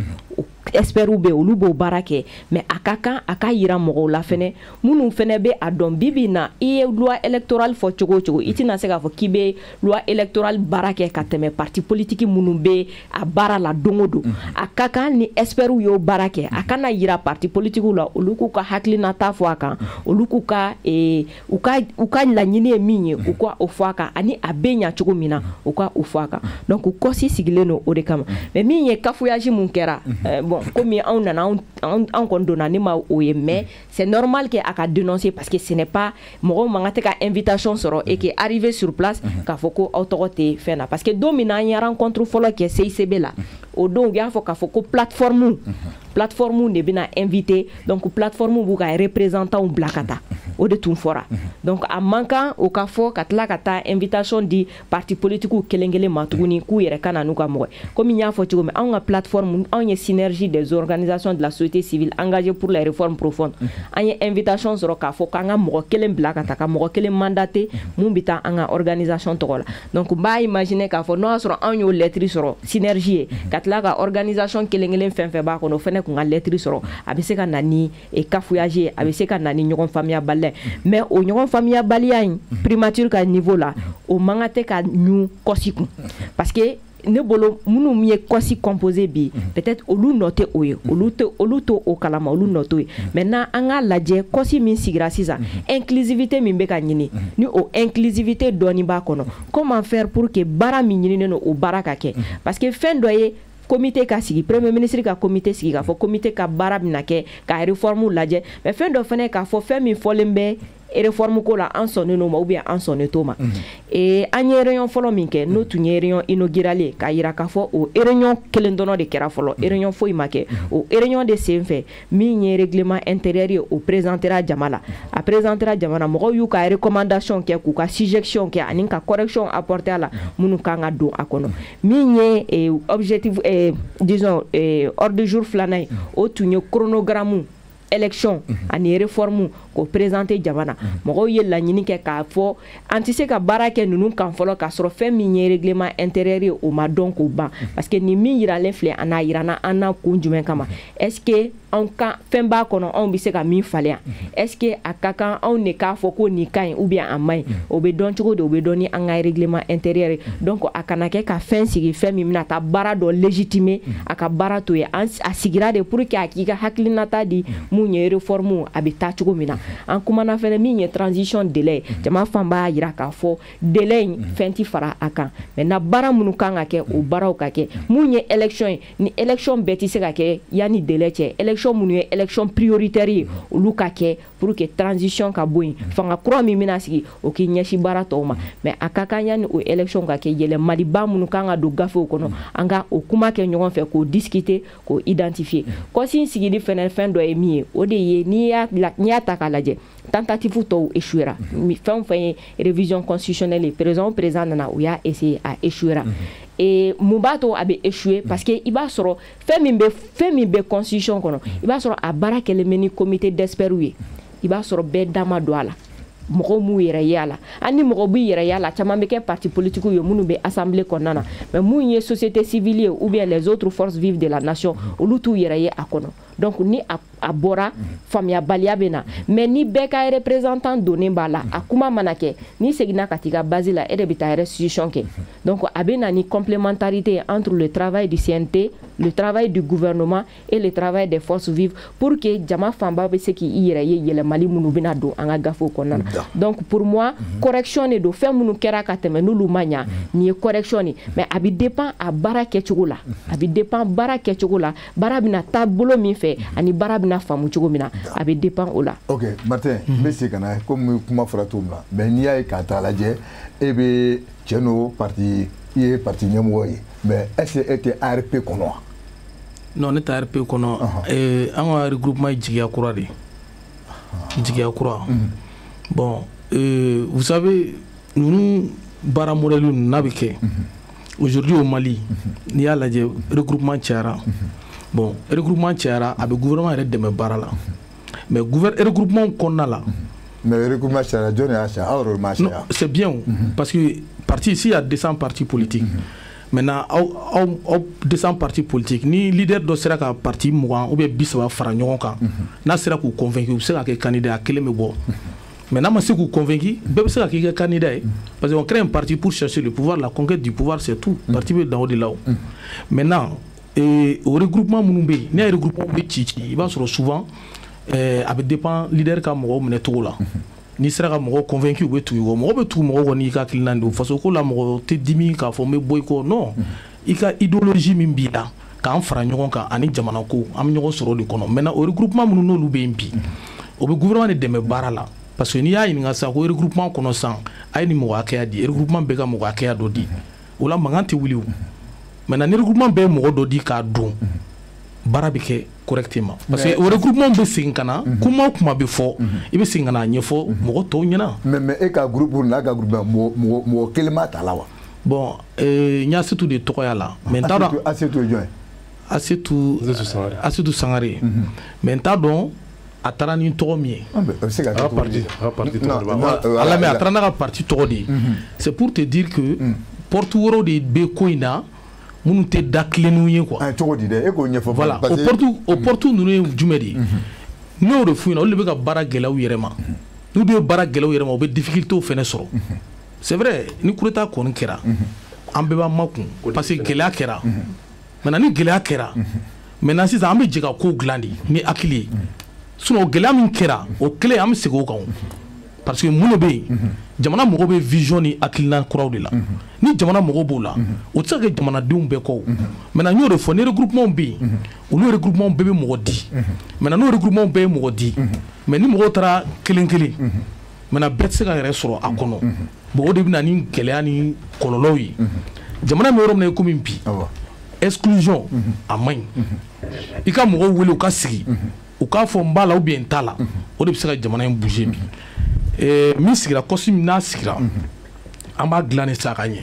experts be olu bo barake mais akaka aka yira mɔgɔw la fɛnɛ minnu fɛnɛ be a dɔn bibi na i ye loi électorale fɔ cogo cogo i tɛna se k'a fɔ k'i be loi électorale barake ka tɛmɛ parti politique minnu be a baara la dongo don a ka kan ni experts y'o barake a kana yira parti politique la olu k'u ka hakilinata fɔ a kan olu k'u ka u ka laɲini ye min ye u ka o fɔ a kan ani a be ɲa cogo min na u ka o fɔ a kan donc kɔsi sigilen no o de kama mais min ye cafouillage mun kɛra bon comme anw nana anw kɔni donna ni ma o ye mais c'est normal que a ka dénoncer parce que ce n'est pas mɔgɔw man ka ka invitation sɔrɔ et que arrivé sur place k'a fɔ ko aw tɔgɔ tɛ fɛn na parce que don min na an ye rencontre fɔlɔ kɛ CICB la o don u y'a fɔ k'a fɔ ko plateforme de bɛna invité donc plateforme b'u ka représentants bila ka taa o de tun fɔra donc a man kan o ka fɔ ka tila ka taa invitation di parti politique kelen kelen ma tuguni k'u yɛrɛ ka na n'u ka mɔgɔ comme n y'a fɔ cogo min anw ka plateforme anw ye synergie des organisations de la société civile engagées pour les réformes profondes an ye invitation sɔrɔ k'a fɔ k'an ka mɔgɔ kelen bila ka taa ka mɔgɔ kelen mandaté mun bɛ taa an ka organisation tɔgɔ la donc n b'a imaginer k'a fɔ n'o y'a sɔrɔ anw y'o lettre sɔrɔ synergie ye ka tila ka organisation kelen kelen fɛn fɛn b'a kɔnɔ o fɛnɛ kun ka lettre sɔrɔ a bɛ se ka na ni cafouillage ye a bɛ se ka na ni ɲɔgɔn faamuyabaliya mais o ɲɔgɔn faamuyabaliya in primature ka niveau la o man ka tɛ ka ɲu kɔsi kun parce que ne bolo minnu ye kɔsi composé bi peut-être olu nɔ tɛ o ye olu to o kalama olu nɔ t'o ye maintenant an ka lajɛ kɔsi min sigira sisan inclusivité min bɛ ka ɲini ni o inclusivité dɔɔni b'a kɔnɔ comment faire pour que baara min ɲininen no o baara ka kɛ parce que fɛn dɔ ye comité ka sigi premier ministre ka comité sigi k'a fɔ comité ka baara bɛna kɛ ka réforme lajɛ mais fɛn dɔ fɛnɛ k'a fɔ fɛn min fɔlen bɛ réforme ko la an sɔnnen n'o ma ou bien an sɔnnen t'o ma an ye réunion fɔlɔ min kɛ n'o tun ye réunion inaugurale k'a yira k'a fɔ o réunion kelen dɔrɔn de kɛra fɔlɔ réunion foyi ma kɛ o réunion de senfɛ min ye règlement intérieur ye o présentera jama la a présentera jama la mɔgɔw y'u ka recommandation kɛ k'u ka suggestion kɛ ani ka correction apporter a la minnu kan ka don a kɔnɔ min ye objectif disons ordre du jour filanan ye o tun ye chronogramme élection ani réforme ko présenter jamana mɔgɔw ye laɲini kɛ k'a fɔ an tɛ se ka baara kɛ ninnu kan fɔlɔ k'a sɔrɔ fɛn min ye règlement intérieur ye o ma dɔn k'o ban parce que ni min yiralen filɛ an n'a yirana an n'a kun jumɛn kama est-ce que anw ka fɛn b'a kɔnɔ anw bɛ se ka min falen est-ce que a ka kan anw de k'a fɔ ko nin ka ɲi ou bien a man ɲi o bɛ dɔn cogo di o bɛ dɔn ni an ka règlement intérieur ye donc a kana kɛ ka fɛn sigi fɛn min bɛna taa baara dɔ légitimer a ka baara to ye a sigira de pour que a k'i ka hakilinata di mun ye réforme a bɛ taa cogo min na an kumana fɛnɛ min ye transition délai jama fan b'a yira k'a fɔ délai in fɛn ti fara a kan maintenant baara minnu kan ka kɛ o baaraw ka kɛ mun ye élection ye ni élection bɛɛ ti se ka kɛ yanni délai cɛ élection minnu ye élection prioritaire ye olu ka kɛ pour que transition ka bɔ yen fanga kura min bɛna sigi o k'i ɲɛsin baara tɔw ma mais a ka kan yanni o élection ka kɛ yɛlɛmaliba minnu kan ka don gafew kɔnɔ an ka o kuma kɛ ɲɔgɔn fɛ k'o discuter k'o identifier kɔsi sigili fɛnɛ fɛn dɔ ye min ye o de ye n'i y'a ta k'a lajɛ tentative tɔw échouera fɛn o fɛn ye révision constitutionnelle ye président nana o y'a essayer a échouera mun b'a to a bɛ échouer parce que i b'a sɔrɔ fɛn min bɛ constitution kɔnɔ i b'a sɔrɔ a baara kɛlen bɛ ni comité d'experts ye i b'a sɔrɔ bɛɛ da ma don a la mɔgɔw m'u yɛrɛ ye a la ani mɔgɔw b'i yɛrɛ ye a la caman bɛ kɛ parti politique ye minnu bɛ assemblée kɔnɔna na mais mun ye société civile ye ou bien les autres forces vives de la nation olu t'u yɛrɛ ye a kɔnɔ donc ni a bɔra faamuyabaliya bɛ na mais ni bɛɛ ka représentant donnen b'a la a kuma mana kɛ n'i seginna ka t'i ka base la e de bɛ taa restitution kɛ donc a bɛ na ni complémentarité entre le travail du CNT le travail du gouvernement et le travail des forces vives pour que jama fanba bɛ se k'i yɛrɛ ye yɛlɛmali minnu bɛna don an ka gafew kɔnɔna na donc pour moi correction de do fɛn minnu kɛra ka tɛmɛ n'olu ma ɲa nin ye correction de mais a bɛ dépend a baara kɛcogo la a bɛ dépend baara kɛcogo la baara bɛna taa bolo min fɛ ani baara bɛna faamu cogo min na a bɛ dépend o la. ok Martin n bɛ se ka na komi kuma fɔra cogo min na mais n'i y'a ye k'a ta lajɛ e bɛ cɛ n'o parti i ye parti ɲɛmɔgɔ ye mais est ce que e tɛ ARP kɔnɔ wa. non ne tɛ ARP kɔnɔ an ka regroupement ye jigiya kura de jigiya kura bon vous savez ninnu baara modèle ninnu n'a bɛ kɛ aujourd'hui au Mali n'i y'a lajɛ regroupement cayara bon regroupement cayara a bɛ gouvernement yɛrɛ dɛmɛ baara la mais regroupement kɔnɔna la. mais regroupement cayara jɔn de y'a caya aw yɛrɛ ma caya. c'est bien parce que parti ici il y a 200 partis politiques maintenant aw descend parti politique ni leader dɔ sera ka parti 20 ou bien 30 fara ɲɔgɔn kan n'a sera k'u convaincu u bɛ se ka kɛ candidat kelen bɛ bɔ mais n'a ma se k'u convaincu bɛɛ bɛ se ka kɛ candidat ye parce que on crée un parti pour chercher le pouvoir, la conquête du pouvoir c'est tout parti bɛ dan o de la o maintenant au regroupement minnu bɛ yen n'i y'a regroupement bɛ ci i b'a sɔrɔ souvent a bɛ dépend leader ka mɔgɔw minɛ cogo la n'i sera ka mɔgɔw convaincu u bɛ tugu i kɔ mɔgɔ bɛ tugu mɔgɔ kɔ n'i ka hakilina de faso ko la mɔgɔ tɛ dimi k'a fɔ n bɛ bɔ i kɔ non i ka idéologie min b'i la k'an fara ɲɔgɔn kan ani jamana ko an bɛ ɲɔgɔn sɔrɔ o de kɔnɔ maintenant o regroupement minnu n'olu bɛ yen bi o bɛ gouvernement de dɛmɛ baara la parce que n'i y'a ɲininka sisan ko regroupement kɔnɔ sisan a ye nin mɔgɔ hakɛya di regroupement bɛɛ ka mɔgɔ hakɛya dɔ di o la mankan tɛ wuli o maintenant ni regroupement bɛɛ ye mɔgɔ dɔ di k'a don baara bɛ kɛ correctement parce que o regroupement bɛ segin ka na kuma o kuma bɛ fɔ i bɛ segin ka na ɲɛfɔ mɔgɔ tɔw ɲɛna. mais e ka groupe n'a ka groupe mɔgɔ kelen ma ta la wa. bon n y'a Asetu de tɔgɔya la mais n t'a dɔn Asetu ye jɔn ye. Asetu Sangare mais n t'a dɔn a taara ni tɔgɔ min ye. a bɛ se ka kɛ parti ala mais a taara n'a ka parti tɔgɔ de ye c'est pour te dire que porte wɛrɛw de bɛ ko in na minnu tɛ da kilennenw ye quoi. cogo di dɛ e k'o ɲɛfɔ. voilà o porte ninnu ye jumɛn de ye n'o de f'u ɲɛna olu de bɛ ka baara gɛlɛya u yɛrɛ ma n'u de ye baara gɛlɛya u yɛrɛ ma u bɛ difficulté fɛnɛ sɔrɔ c'est vrai ni coup d'état kɔni kɛra an bɛɛ b'an makun parce que gɛlɛya kɛra maintenant ni gɛlɛya kɛra maintenant sisan an bɛ jɛ ka ko dilan de ni hakili ye sinon gɛlɛya min kɛra o kelen an bɛ segin o kan parce que mun de bɛ yen jamana mɔgɔw bɛ vision ni hakilina kuraw de la ni jamana mɔgɔw b'o la o tɛ se ka kɛ jamanadenw bɛɛ kɔ maintenant n y'o de fɔ ni regroupement bɛ yen olu regroupement bɛɛ bɛ mɔgɔ di maintenant n'o regroupement bɛɛ ye mɔgɔ di mais ni mɔgɔw taara kelen kelen maintenant bɛɛ tɛ se ka yɛrɛ sɔrɔ a kɔnɔ bon o de bɛ na ni gɛlɛya ni kɔlɔlɔw ye jamana bɛ yɔrɔ min na komi bi exclusion a man ɲi i ka mɔgɔw wele u ka sigi u k'a fɔ n b'a la ou bien n t'a la o de bɛ se ka jamana in bouger bi min sigira kɔsi min n'a sigira an b'a dilan ni sa ka ɲɛ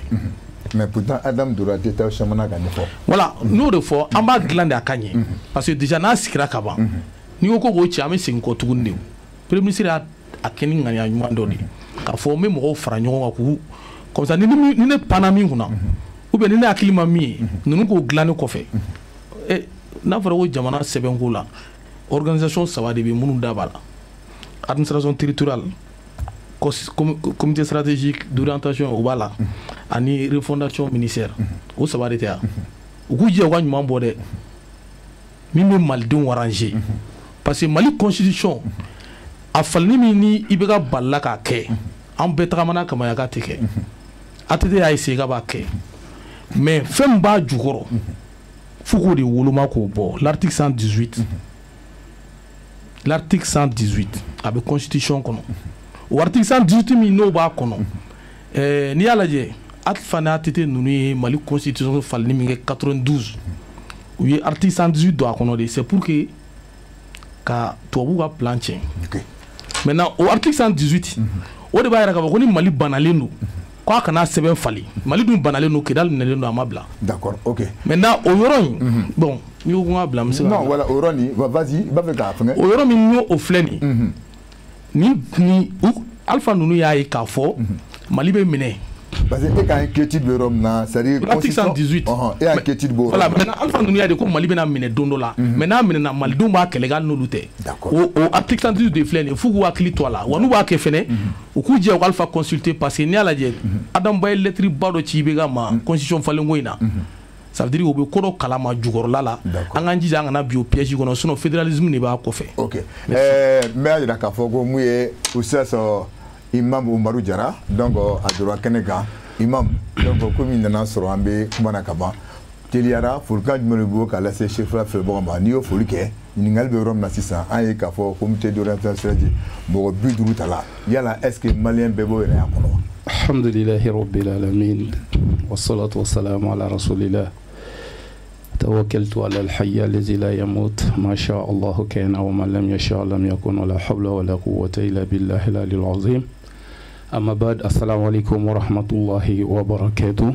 mais pourtant Adam Durate tɛ caman ka ɲɛfɔ voilà n'o de fɔ an b'a dilan de a ka ɲɛ parce que déjà n'a sigira ka ban n'i ko k'o cɛ an bɛ segin kɔ tuguni de premier ministre y'a kɛ ni ŋaniya ɲuman dɔ de k'a fɔ n bɛ mɔgɔw fara ɲɔgɔn kan k'u comme ça ni ne panna min kunna ou bien ni ne hakili ma min ye ninnu k'o dilanni kɔfɛ n'a fɔra ko jamana sɛbɛnko la organisation saba de bɛ minnu da b'a la administration territoriale comité stratégique d'orientation o b'a la ani refondation ministère o saba de tɛ yan u k'u jija u ka ɲuman bɔ dɛ min bɛ malidenw arranger parce que Mali constitution a falini min ni i bɛ ka balila k'a kɛ an bɛɛ tagamana kama ya k'a tɛ kɛ ATT y'a essayé k'a b'a kɛ mais fɛn min b'a jukɔrɔ fo k'o de woloma k'o bɔ l'article 118 l'article 118 a bɛ constitution kɔnɔ o article 118 min n'o b'a kɔnɔ n'i y'a lajɛ Alpha ni ATT ninnu ye Mali constitution falini min kɛ 92 u ye article 118 don a kɔnɔ de c'est pour que ka tubabuw ka plan tiɲɛ maintenant o article 118 o de b'a yɛrɛ k'a fɔ ko ni Mali banalen don k'a kana sɛbɛn falen Mali dun banalen don Kidali minɛlen don a ma bila d'accord ok maintenant o yɔrɔ in bon n'i ko ko n k'a bila n bɛ se ka non voilà o yɔrɔ nin vas-y i b'a fɛ k'a fɛngɛ o yɔrɔ min n'o filɛ nin ni Alpha ninnu y'a ye k'a fɔ Mali bɛ minɛ parce que e ka inquiétude bɛ yɔrɔ min na c'est à dire l'article 118 e y'a inquiétude b'o voilà maintenant Alpha ninnu y'a de ko Mali bɛna minɛ don dɔ la mais n'a minɛna malidenw b'a kɛlɛ hali n'olu tɛ o article 118 de filɛ nin ye f'u k'u hakili to a la wa n'u b'a kɛ fɛnɛ u k'u jɛ u ka Alpha consulter parce que n'i y'a lajɛ Adam Ba ye lettre ba dɔ ci IBK ma constitution falenko in na ça veut dire o bɛ ko dɔ kalama jukɔrɔla la an k'an jija an kana bi o piège kɔnɔ sinon fédéralisme de b'a kɔfɛ. ok n bɛ yira k'a fɔ ko mun ye Oustaz Imam Umaru Jara donc a donna kɛnɛ kan Imam donc komi nana sɔrɔ an bɛ kuma na ka ban teliyara folikan jumɛn de b'o k'a lase chefla filɛbagaw ma n'i y'o foli kɛ ɲininkali bɛ yɔrɔ min na sisan an ye k'a fɔ comité d'orientation stratégique mɔgɔ 50 ta la yala est ce que maliyɛn bɛɛ b'o yɛrɛ y'a kɔnɔ wa. alhamdulillahi rabbil alamin wassalatu wassalamu ala rasulillah توكلت على الحي الذي لا يموت ما شاء الله كان وما لم يشاء لم يكن ولا حول ولا قوة إلا بالله العلي العظيم أما بعد السلام عليكم ورحمة الله وبركاته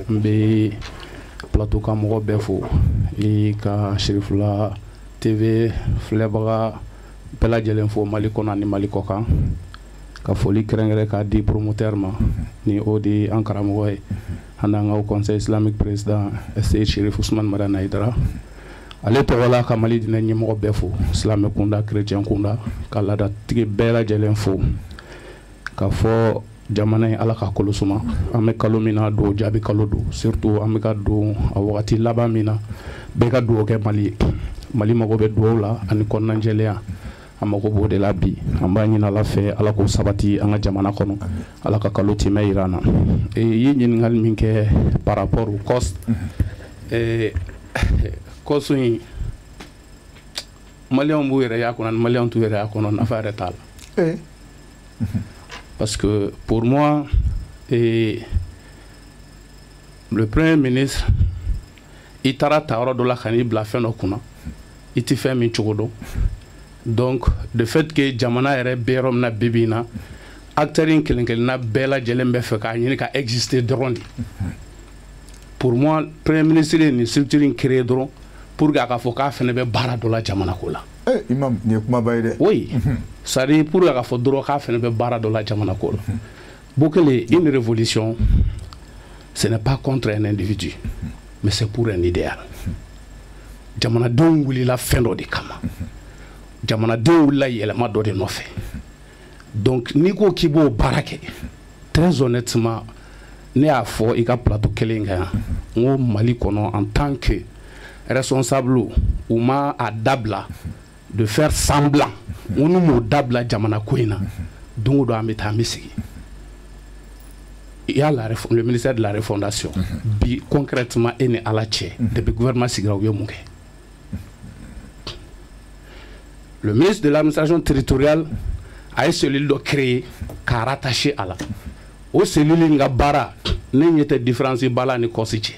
ببلاتو كامو بفو إيكا شريف لا تي في فلبغا بلا جلين فو مالكونا ني مالكوكا ka foli kɛrɛnkɛrɛn k'a di promoteur ma ni o de an karamɔgɔ ye an n'an ka conseil islamique président Seyid Cherif Ousmane Madani Aidara ale tɔgɔla ka Mali diinɛ ɲɛmɔgɔ bɛɛ fo silamɛ kunda chrétien kunda ka laadatigi bɛɛ lajɛlen fo ka fɔ jamana in ala ka kolo suma an bɛ kalo min na don jaabi kalo don surtout an bɛ ka don a wagati laban min na bɛɛ ka dugawu kɛ Mali ye Mali mago bɛ dugawu la ani kɔnɔna jɛlenya an mago b'o de la bi an b'a ɲini ala fɛ ala k'o sabati an ka jamana kɔnɔ ala ka kalo timɛ yira an na i ye ɲininkali min kɛ par rapport au cost cost in maliyɛnw b'u yɛrɛ y'a kɔnɔ ani maliyɛnw t'u yɛrɛ y'a kɔnɔ nafa yɛrɛ t'a la parce que pour moi le premier ministre i taara ta yɔrɔ dɔ la ka n'i bila fɛn dɔ kunna i ti fɛn min cogo dɔn donc de fait que jamana yɛrɛ bɛ yɔrɔ min na bi bi in na acteur in kelen kelenna bɛɛ lajɛlen bɛ fɛ k'a ɲini ka exister dɔrɔn de pour moi premier ministre ye nin structure in créer dɔrɔn pour que a ka fɔ k'a fɛnɛ bɛ baara dɔ la jamana ko la imam nin ye kumaba ye dɛ oui c'est à dire pour que a ka fɔ dɔrɔn k'a fɛnɛ bɛ baara dɔ la jamana ko la Bukele une révolution ce n'est pas contre un individu mais c'est pour un idéal jamanadenw wulila fɛn dɔ de kama jamanadenw wulila yɛlɛma dɔ de nɔfɛ donc n'i ko k'i b'o baara kɛ très honnêtement ne y'a fɔ i ka plateau kelen kan n ko Mali kɔnɔ en tant que responsable u ma a dabila de faire semblant n ko n'u m'o dabila jamana ko in na don o don an bɛ taa an bɛ sigi il y a le ministère de la refondation bi concrètement e ni ala cɛ depuis gouvernement sigira u ye mun kɛ le ministre de l'administration territoriale a ye cellule dɔ créer k'a rattacher à la o cellule in ka baara ne ɲɛ tɛ différence ba la ni kɔsi cɛ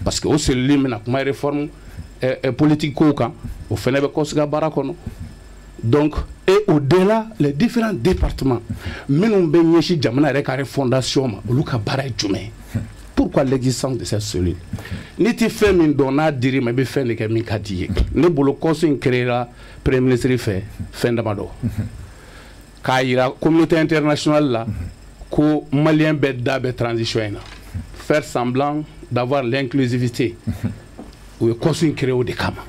parce que o cellule in bɛna kuma réforme politique kow kan o fɛnɛ bɛ kɔsi ka baara kɔnɔ donc et au-delà les différents départements minnu bɛ ɲɛsin jamana yɛrɛ ka refondation ma olu ka baara ye jumɛn pourquoi l'existence de cette cellule ni ti fɛn min dɔn n'a dir'i ma i bɛ fɛn de kɛ min ka d'i ye ne bolo kɔsi in créera premier ministre fɛ fɛn dama dɔ k'a yira communauté internationale la ko maliyɛn bɛɛ da bɛ transition in na faire semblant d'avoir l'inclusivité o ye kɔsi in créé o de kama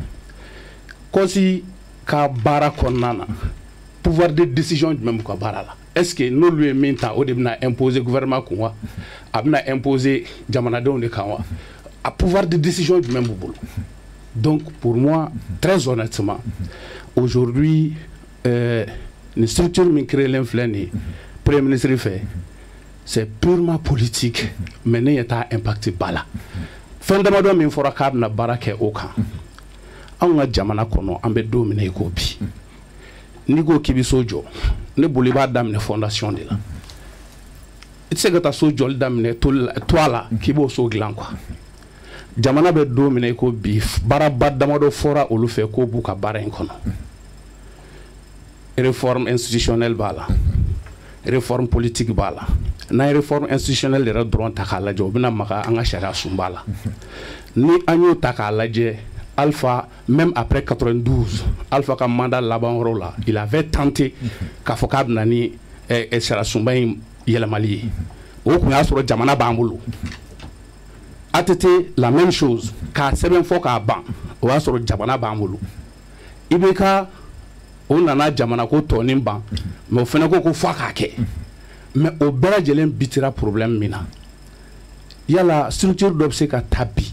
kɔsi ka baara kɔnɔna na pouvoir de décision jumɛn b'u ka baara la est-ce que n'olu ye min ta o de bɛna imposer gouvernement kun wa a bɛna imposer jamanadenw de kan wa a pouvoir de décision jumɛn b'u bolo donc pour moi très honnêtement aujourd'hui une structure min créelen filɛ nin ye premier ministre fɛ c'est purement politique mais ne ɲɛ t'a impact ba la fɛn damadɔ min fɔra k'a bɛna baara kɛ o kan anw ka jamana kɔnɔ an bɛ don min na i ko bi n'i ko k'i bɛ so jɔ ne bolo i b'a daminɛ fondation de la i tɛ se ka taa so jɔli daminɛ toit la k'i b'o so dilan quoi jamana bɛ don min na i ko bi baaraba damadɔ fɔra olu fɛ k'o b'u ka baara in kɔnɔ réforme institutionnelle b'a la réforme politique b'a la n'an ye réforme institutionnelle yɛrɛ dɔrɔn ta k'a lajɛ o bɛna maga an ka sariya sunba la ni an y'o ta k'a lajɛ Alpha, même après 92, Alpha ka mandat laban yɔrɔ la, il avait tenté k'a fɔ k'a bɛna ni sariya sunba in yɛlɛmali ye o kun y'a sɔrɔ jamana b'an bolo ATT la même chose k'a sɛbɛn fɔ k'a ban o y'a sɔrɔ jamana b'an bolo IBK o nana jamana ko tɔnin ban mais o fɛnɛ ko f'a k'a kɛ mais o bɛɛ lajɛlen bitira problème min na yala structure dɔ bɛ se ka taa bi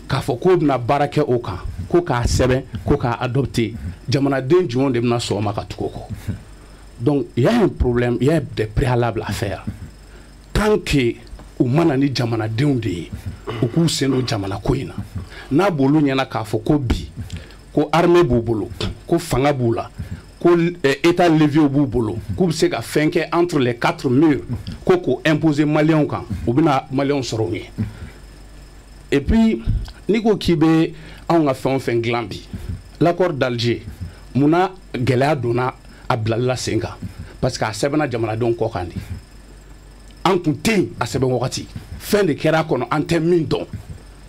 k'a fɔ k'o bɛna baara kɛ o kan ko k'a sɛbɛn ko k'a adopter jamanaden jumɛnw de bɛna sɔn o ma ka tugu o kɔ donc il y a un problème il y a des préalables à faire tant que u mana ni jamanadenw de ye u k'u sen don jamana ko in na n'a b'olu ɲɛna k'a fɔ ko bi ko armée b'u bolo ko fanga b'u la ko état levier b'u bolo k'u bɛ se ka fɛn kɛ entre les quatre murs ko k'o imposer maliyɛnw kan u bɛna maliyɛnw sɔrɔ o ɲɛ et puis n'i ko k'i bɛ anw ka fɛn o fɛn dilan bi l'accord d'Alger munna gɛlɛya donna a bilali la sen kan parce que a sɛbɛnna jamanadenw kɔ kan de an kun tɛ yen a sɛbɛn wagati fɛn de kɛra a kɔnɔ an tɛ min dɔn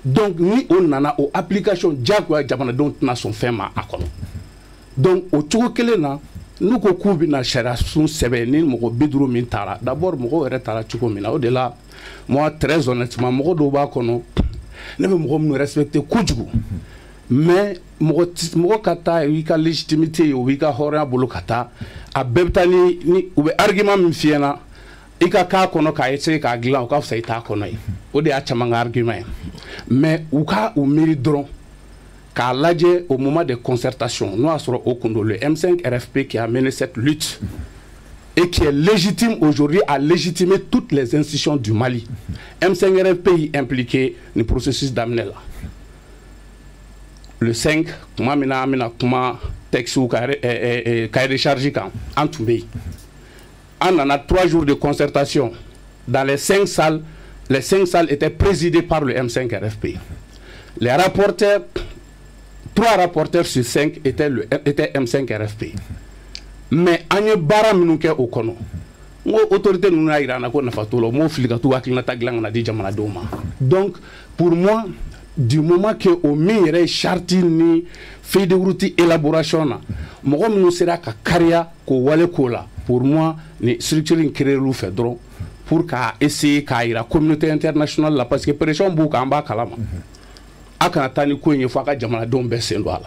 donc ni o nana o application diyagoya jamanadenw tɛna sɔn fɛn ma a kɔnɔ donc o cogo kelen na nous ko ku bina sariya sun sɛbɛn ni mɔgɔ 50 min taara d'abord mɔgɔ yɛrɛ taara cogo min na o de la moi très honnêtement mɔgɔ dɔw b'a kɔnɔ ne bɛ mɔgɔ minnu respecter kojugu mais mɔgɔ ka taa i ka légitimité o b'i ka hɔrɔnya bolo ka taa a bɛɛ bɛ taa ni u bɛ argument min f'i ɲɛna i ka k'a kɔnɔ k'a essayer k'a dilan o ka fisa i t'a kɔnɔ ye o de y'a caman ka argument ye mais u ka u miiri dɔrɔn k'a lajɛ au moment de concertation n'o y'a sɔrɔ o kun don le M5 RFP qui a mené cette lutte et qui est légitime aujourd'hui à légitimer toutes les institutions du Mali. M5 RFP y impliqué le processus d'amener là. Le 5, comment texte ou cahier de charge en Toubé. On en a 3 jours de concertation. Dans les 5 salles étaient présidées par le M5 RFP. Les rapporteurs, 3 rapporteurs sur 5 étaient M5 RFP. Mais on est bara minuke au kono. Autorité nous a irana ko nafatolo mo filika tu wakina taglang na di jamana doma. Donc pour moi du moment que au mire charti ni fait de route élaboration na mo nous sera ka carrière ko wale kola pour moi ni structuring créer lu fait dro pour ka essayer ka ira communauté internationale là parce que pression bu ka amba kalama. Aka tani ko nye faka jamana dom be sendo ala.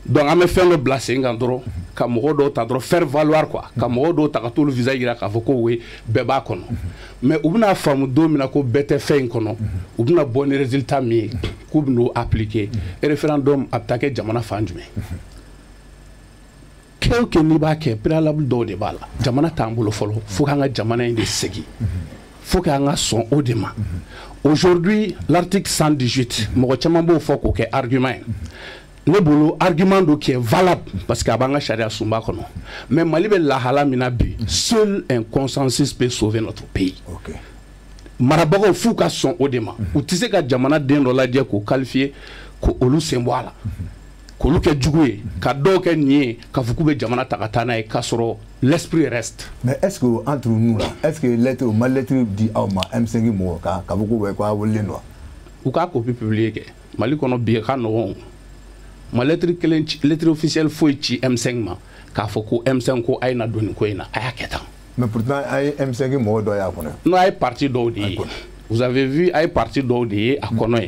Donc on me fait le blessing en dro ka mo do ta dro faire valoir quoi ka mo do ta ka tout le visage ira ka foko we beba kono mais ubna famu do mina ko bete fait kono ubna bon résultat mi ko bno appliquer et référendum attaquer jamana fanjume quelque ni ba ke préalable do de bala jamana tambulo folo fo ka nga jamana inde segi fo ka nga son odema aujourd'hui l'article 118 mo chama bo foko ke argument ne bolo argument qui est valable parce que abanga charia sumba kono mais Mali be la hala mina bi seul un consensus peut sauver notre pays. OK. Marabago fuka son odema utise ka jamana den do la dia ko qualifier ko olu semboala ko lu ke djugwe ka do ke ni ka fuku be jamana takatana e kasoro l'esprit reste. Mais est-ce que entre nous là est-ce que lettre ou mal lettre dit awma M5 mo ka fuku be ko wolle no ou ka copie publier ke Mali kono bi ka no ma lettre officielle foi ci M5 ma ka foko M5 ko ay na doni ko ina aya ketan mais pourtant ay M5 mo do ya kono no ay parti do di vous avez vu ay parti do di a kono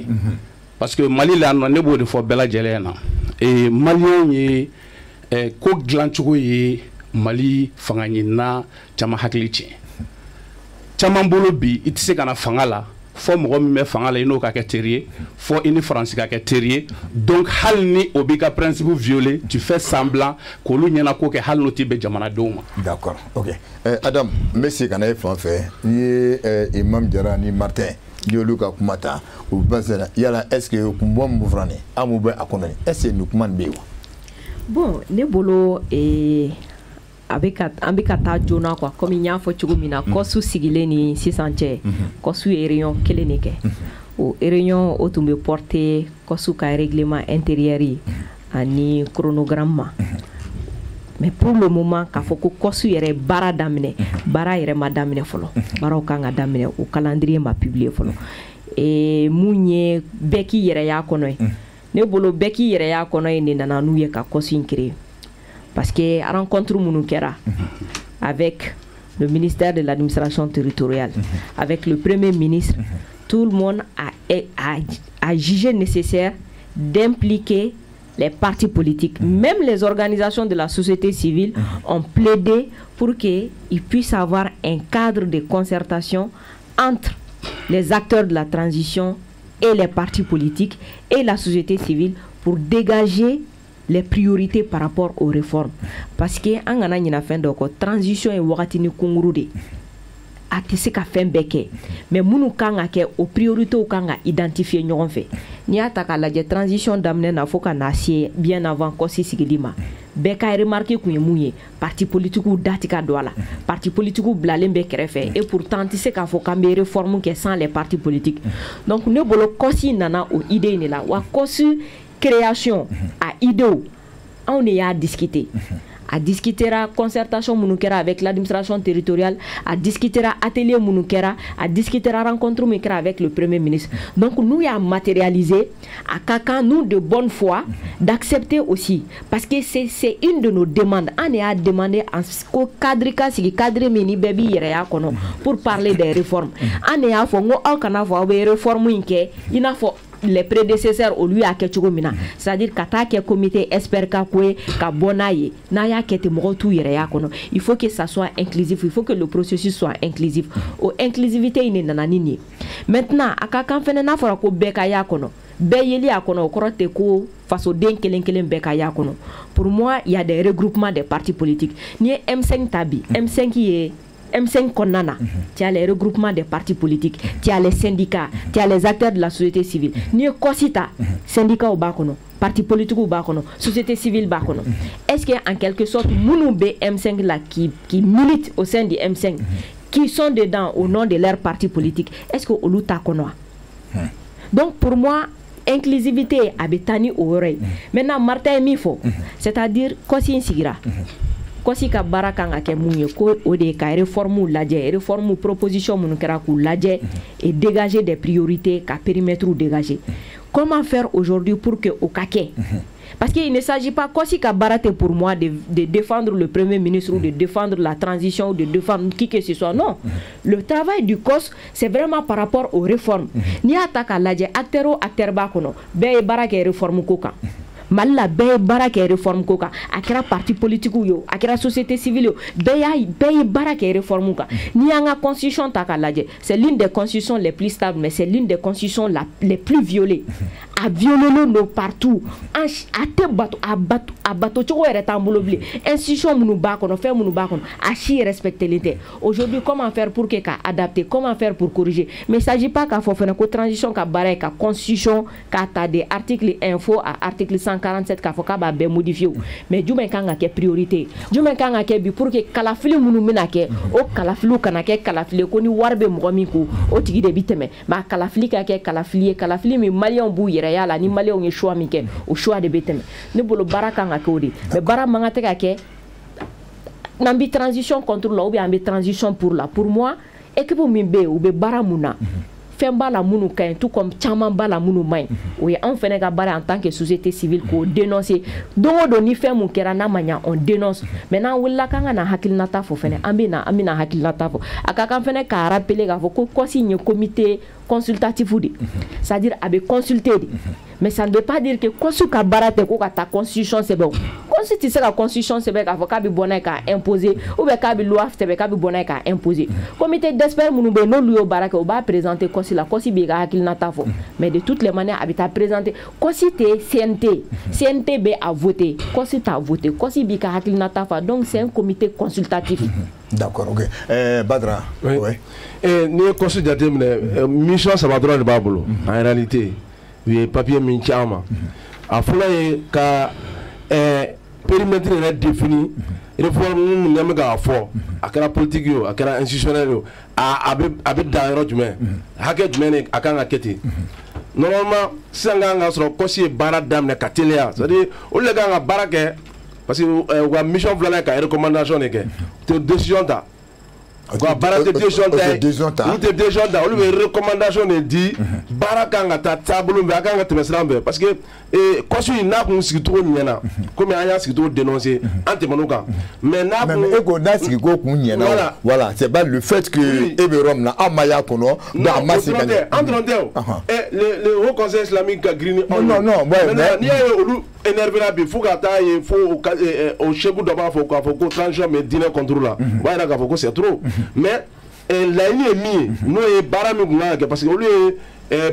parce que Mali la no nebo de fo bela jelena et malien yi ko glanchugo yi Mali fangani na chama haklichi chama mbolo bi itise kana fangala fo mo me fangala ino ka terrier fo ini France ka terrier donc hal ni obiga principe violé tu fais semblant ko lu nyana ko ke hal noti be jamana doma. D'accord. OK. Adam merci kana e fan fait ni Imam Diarra ni Martin ni Luka Kumata ou basela yala est-ce que kumbo mvrani amube akonani est-ce que nous kuman bewa bon ne bolo avec ta jona quoi comme il y a fo chugumina kosu sigileni sisanche kosu réunion keleneke o réunion otumbe porter kosu ka règlement intérieur ani chronogramme mais pour le moment ka foko kosu yere bara damine bara yere madamine folo bara okanga damine o calendrier ma publier folo et munye beki yere ya kono ne bolo beki yere ya kono ni nana nuye ka kosu créer parce que rencontre Mounukera avec le ministère de l'administration territoriale, avec le premier ministre, tout le monde a jugé nécessaire d'impliquer les partis politiques. Même les organisations de la société civile ont plaidé pour qu'il puisse avoir un cadre de concertation entre les acteurs de la transition et les partis politiques et la société civile pour dégager les priorités par rapport aux réformes parce que en gana ñina fin de ko transition et wakati ni kunguru de atise ka fin beke mais munu kanga ke o priorité o kanga identifier ñogon fe ni ataka la transition d'amener na foka na sie bien avant ko sisigilima beka remarquer ku yemuye parti politique ou datika douala parti politique ou blalen be krefe et pourtant tise ka foka me réforme que sans les partis politiques donc ne bolo kosi nana o idée ni la wa kosi création à idée on y a discuté a discutera concertation minnu kɛra avec l'administration territoriale, a discutera atelier minnu kɛra, a discutera rencontre minnu kɛra avec le premier ministre. Donc nous y a matérialisé à quelqu'un nous de bonne foi d'accepter aussi parce que c'est une de nos demandes. On a demandé au cadre mini baby yɛrɛ kono pour parler des réformes. On a fait on kana fɔ des réformes inke ina fɔ les prédécesseurs au lui a quelque mina, c'est-à-dire qu'attaque comité expert kakwe ka bonaye na ya kete motu yere ya kono. Il faut que ça soit inclusif, il faut que le processus soit inclusif. O inclusivité ine nananini. Maintenant akaka fene na fora ko beka ya kono. Beyeli ya kono korote ko faso den kelen beka ya kono. Pour moi, il y a des regroupements des partis politiques. Ni M5 tabi, M5 qui est M5 Konana, tu as les regroupements des partis politiques, tu as les syndicats, tu as les acteurs de la société civile. Ni Kosita, syndicat au Bakono, parti politique au Bakono, société civile Bakono. Est-ce qu'en quelque sorte, Mounoube M5 là qui militent au sein du M5, qui sont dedans au nom de leur parti politique, est-ce que Oluta Konoa? Donc pour moi, inclusivité abetani au oreille. Maintenant, Martin Mifo, c'est-à-dire Kosi Sigira. Kosi ka baraka nga ke munye ko o de ka réforme ladje réforme proposition mun kera ku ladje et dégager des priorités ka périmètre ou dégager. Comment faire aujourd'hui pour que au kake parce qu'il ne s'agit pas Kosi ka barate pour moi de défendre le premier ministre ou de défendre la transition ou de défendre qui que ce soit, non. Le travail du COS c'est vraiment par rapport aux réformes. Ni ataka ladje actero acteur ba kono be baraka réforme ko ka Malila bɛɛ baara kɛ réforme ko kan a kɛra parti politique yo a kɛra société civile yo bɛɛ ye baara kɛ réforme kan ni y'an ka constitution ta k'a lajɛ c'est l'une des constitutions les plus stables mais c'est l'une des constitutions les plus violées a violé nos partout a tɛ bato a bato cogo yɛrɛ t'an bolo bilen institution minnu b'a kɔnɔ fɛn minnu b'a kɔnɔ a si respectelen tɛ aujourd'hui comment faire pour que k'a adapter comment faire pour corriger mais il s'agit pas k'a fɔ fɛnɛ ko transition ka baara ye ka constitution k'a ta de article info à article 147 k'a fɔ k'a b'a bɛɛ modifié mais jumɛn kan ka kɛ priorité jumɛn kan ka kɛ bi pour que kalafili minnu bɛna kɛ o kalafiliw kana kɛ kalafili ko ni wari bɛ mɔgɔ min ko o tigi de bi tɛmɛ mais kalafili ka kɛ kalafili ye kalafili min maliyɛnw b'u yɛrɛ y'a la ni maliyɛnw ye choix min kɛ o choix de bɛ tɛmɛ ne bolo baara kan ka kɛ o de mais baara man ka tɛ ka kɛ n'an bi transition contre la ou bien an bi transition pour la pour moi équipe min bɛ yen u bɛ baara mun na fɛn b'a la minnu ka ɲi tout comme caman b'a la minnu man ɲi o ye anw fɛnɛ ka baara en tant que société civile k'o dénoncer don o don ni fɛn mun kɛra n'a ma ɲa on dénonce mais n'an wulila k'an ka na hakilinata fɔ fɛnɛ an bɛ na hakilinata fɔ a ka kan fɛnɛ k'a rappeler k'a fɔ ko COS ye comité consultatif de c'est-à-dire a bɛ consulter de mais ça ne veut pas dire que COS ka baara tɛ ko ka taa constitution sɛbɛn COS tɛ se ka constitution sɛbɛn k'a fɔ k'a bɛ bɔ n'a ye k'a imposer ou bien k'a bɛ loi sɛbɛn k'a bɛ bɔ n'a ye k'a imposer comité d'experts minnu bɛ yen n'olu y'o baara kɛ o b'a présenter COS la COS b'i ka hakilinata fɔ mais de toutes les manières a bɛ taa présenter COS tɛ CNT bɛ a voter COS t'a voter COS b'i ka hakilinata fɔ donc c'est un comité consultatif. D'accord, ok. Badra. Oui. Ni COS jateminɛ mission saba dɔrɔn de b'a bolo en réalité u ye papier min ci an ma a fɔlɔ ye ka périmètre yɛrɛ défini réforme minnu n'an bɛ k'a fɔ a kɛra politique ye o a kɛra institutionnel ye o a bɛ dan yɔrɔ jumɛn hakɛ jumɛn de a kan ka kɛ ten normalement sisan kan ka sɔrɔ COS ye baara daminɛ ka teliya c'est à dire olu de kan ka baara kɛ parce que u ka mission filanan ye ka recommandation de kɛ u tɛ décision ta. Quoi, baara tɛ décision ta ye olu tɛ décision ta olu bɛ recommandation de di baara kan ka taa taabolo fɛ a kan ka tɛmɛ sira fɛ parce que COS in n'a kun sigicogo ɲɛna komi an y'a sigicogo dénoncer an tɛmɛn'o kan mais n'a kun e ko n'a sigicogo kun ɲɛna voilà c'est pas le fait que e bɛ yɔrɔ min na an ma y'a kɔnɔ donc an ma se ka ɲɛ an dɔrɔn tɛ o le haut conseil islamique ka girin ni anw ye non maintenant n'i y'a ye olu énervé la bi fo ka taa ye fo o chef dɔ b'a fɔ k'a fɔ ko transition bɛ diinɛ contre la o b'a yira k'a fɔ ko c'est trop mais laɲini ye min ye n'o ye baara min kun kan ka kɛ parce que olu ye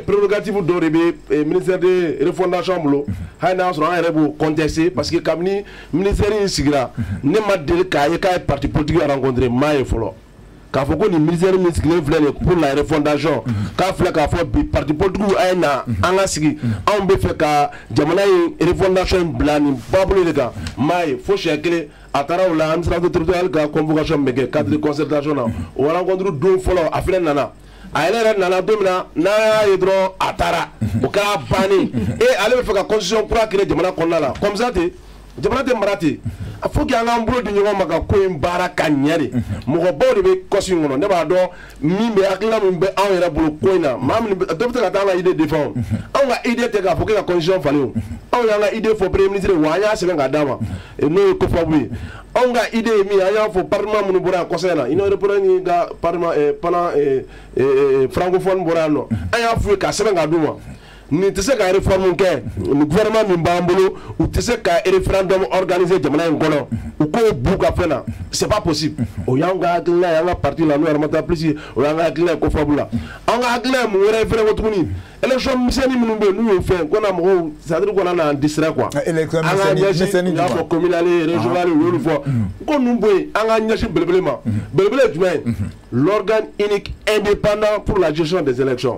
prérogative dɔ de bɛ ministère de refondation bolo hali n'a sɔrɔ an yɛrɛ b'o contester parce que kabini ministère in sigira ne ma deli k'a ye k'a ye parti politique rencontré m'a ye fɔlɔ k'a fɔ ko nin ministère min sigilen filɛ nin ye pour la refondation k'a filɛ k'a fɔ bi parti politique a ye na an ka sigi anw bɛ fɛ ka jamana in refondation in bila nin babolo de kan m'a ye fo siɲɛ kelen a taara o la administration territoriale ka convocation bɛ kɛ cadre de concertation na o rencontre don fɔlɔ a fɛnɛ nana a yɛrɛ nana don min na n'a y'a ye dɔrɔn a taara o kɛra bannen ale bɛ fɛ ka constitution kura créer jamana kɔnɔna la comme ça ten jamana tɛ mara ten a faut que an k'an bolo di ɲɔgɔn ma ka ko in baara ka ɲɛ de mɔgɔbaw de bɛ kɔsi in kɔnɔ ne b'a dɔn min bɛ hakilina min bɛ anw yɛrɛ bolo ko in na maa min dɔ bɛ se ka taa an ka idée défend anw ka idée tɛ k'a fɔ k'e ka constitution falen o anw y'an ka idée fɔ premier ministre wa an y'a sɛbɛn k'a d'a ma n'o ye COFABU ye anw ka idée ye min ye an y'a fɔ parlement minnu bɔra yan kɔsɔn in na Union européenne ni ka parlement pendant francophone bɔra yan nɔ an y'a f'u ye k'a sɛbɛn k'a d'u ma ni tɛ se ka réforme kɛ ni gouvernement min b'an bolo u tɛ se ka référendum organiser jamana in kɔnɔ u k'o b'u ka fɛn na c'est pas possible o y'an ka hakilina ye an ka parti la n'o ye Ramata Plus ye o y'an ka hakilina ye COFABU la an ka hakilina ye mun wɛrɛ ye fɛnɛ ko tuguni élection misɛnnin minnu bɛ yen n'u y'o fɛn ko na mɔgɔw c'est à dire qu'on a distrait quoi élection an ka ɲɛsin n y'a fɔ communal régional u y'olu fɔ ko ninnu bɔ yen an ka ɲɛsin belebele ma belebele ye jumɛn ye l'organe unique indépendant pour la gestion des élections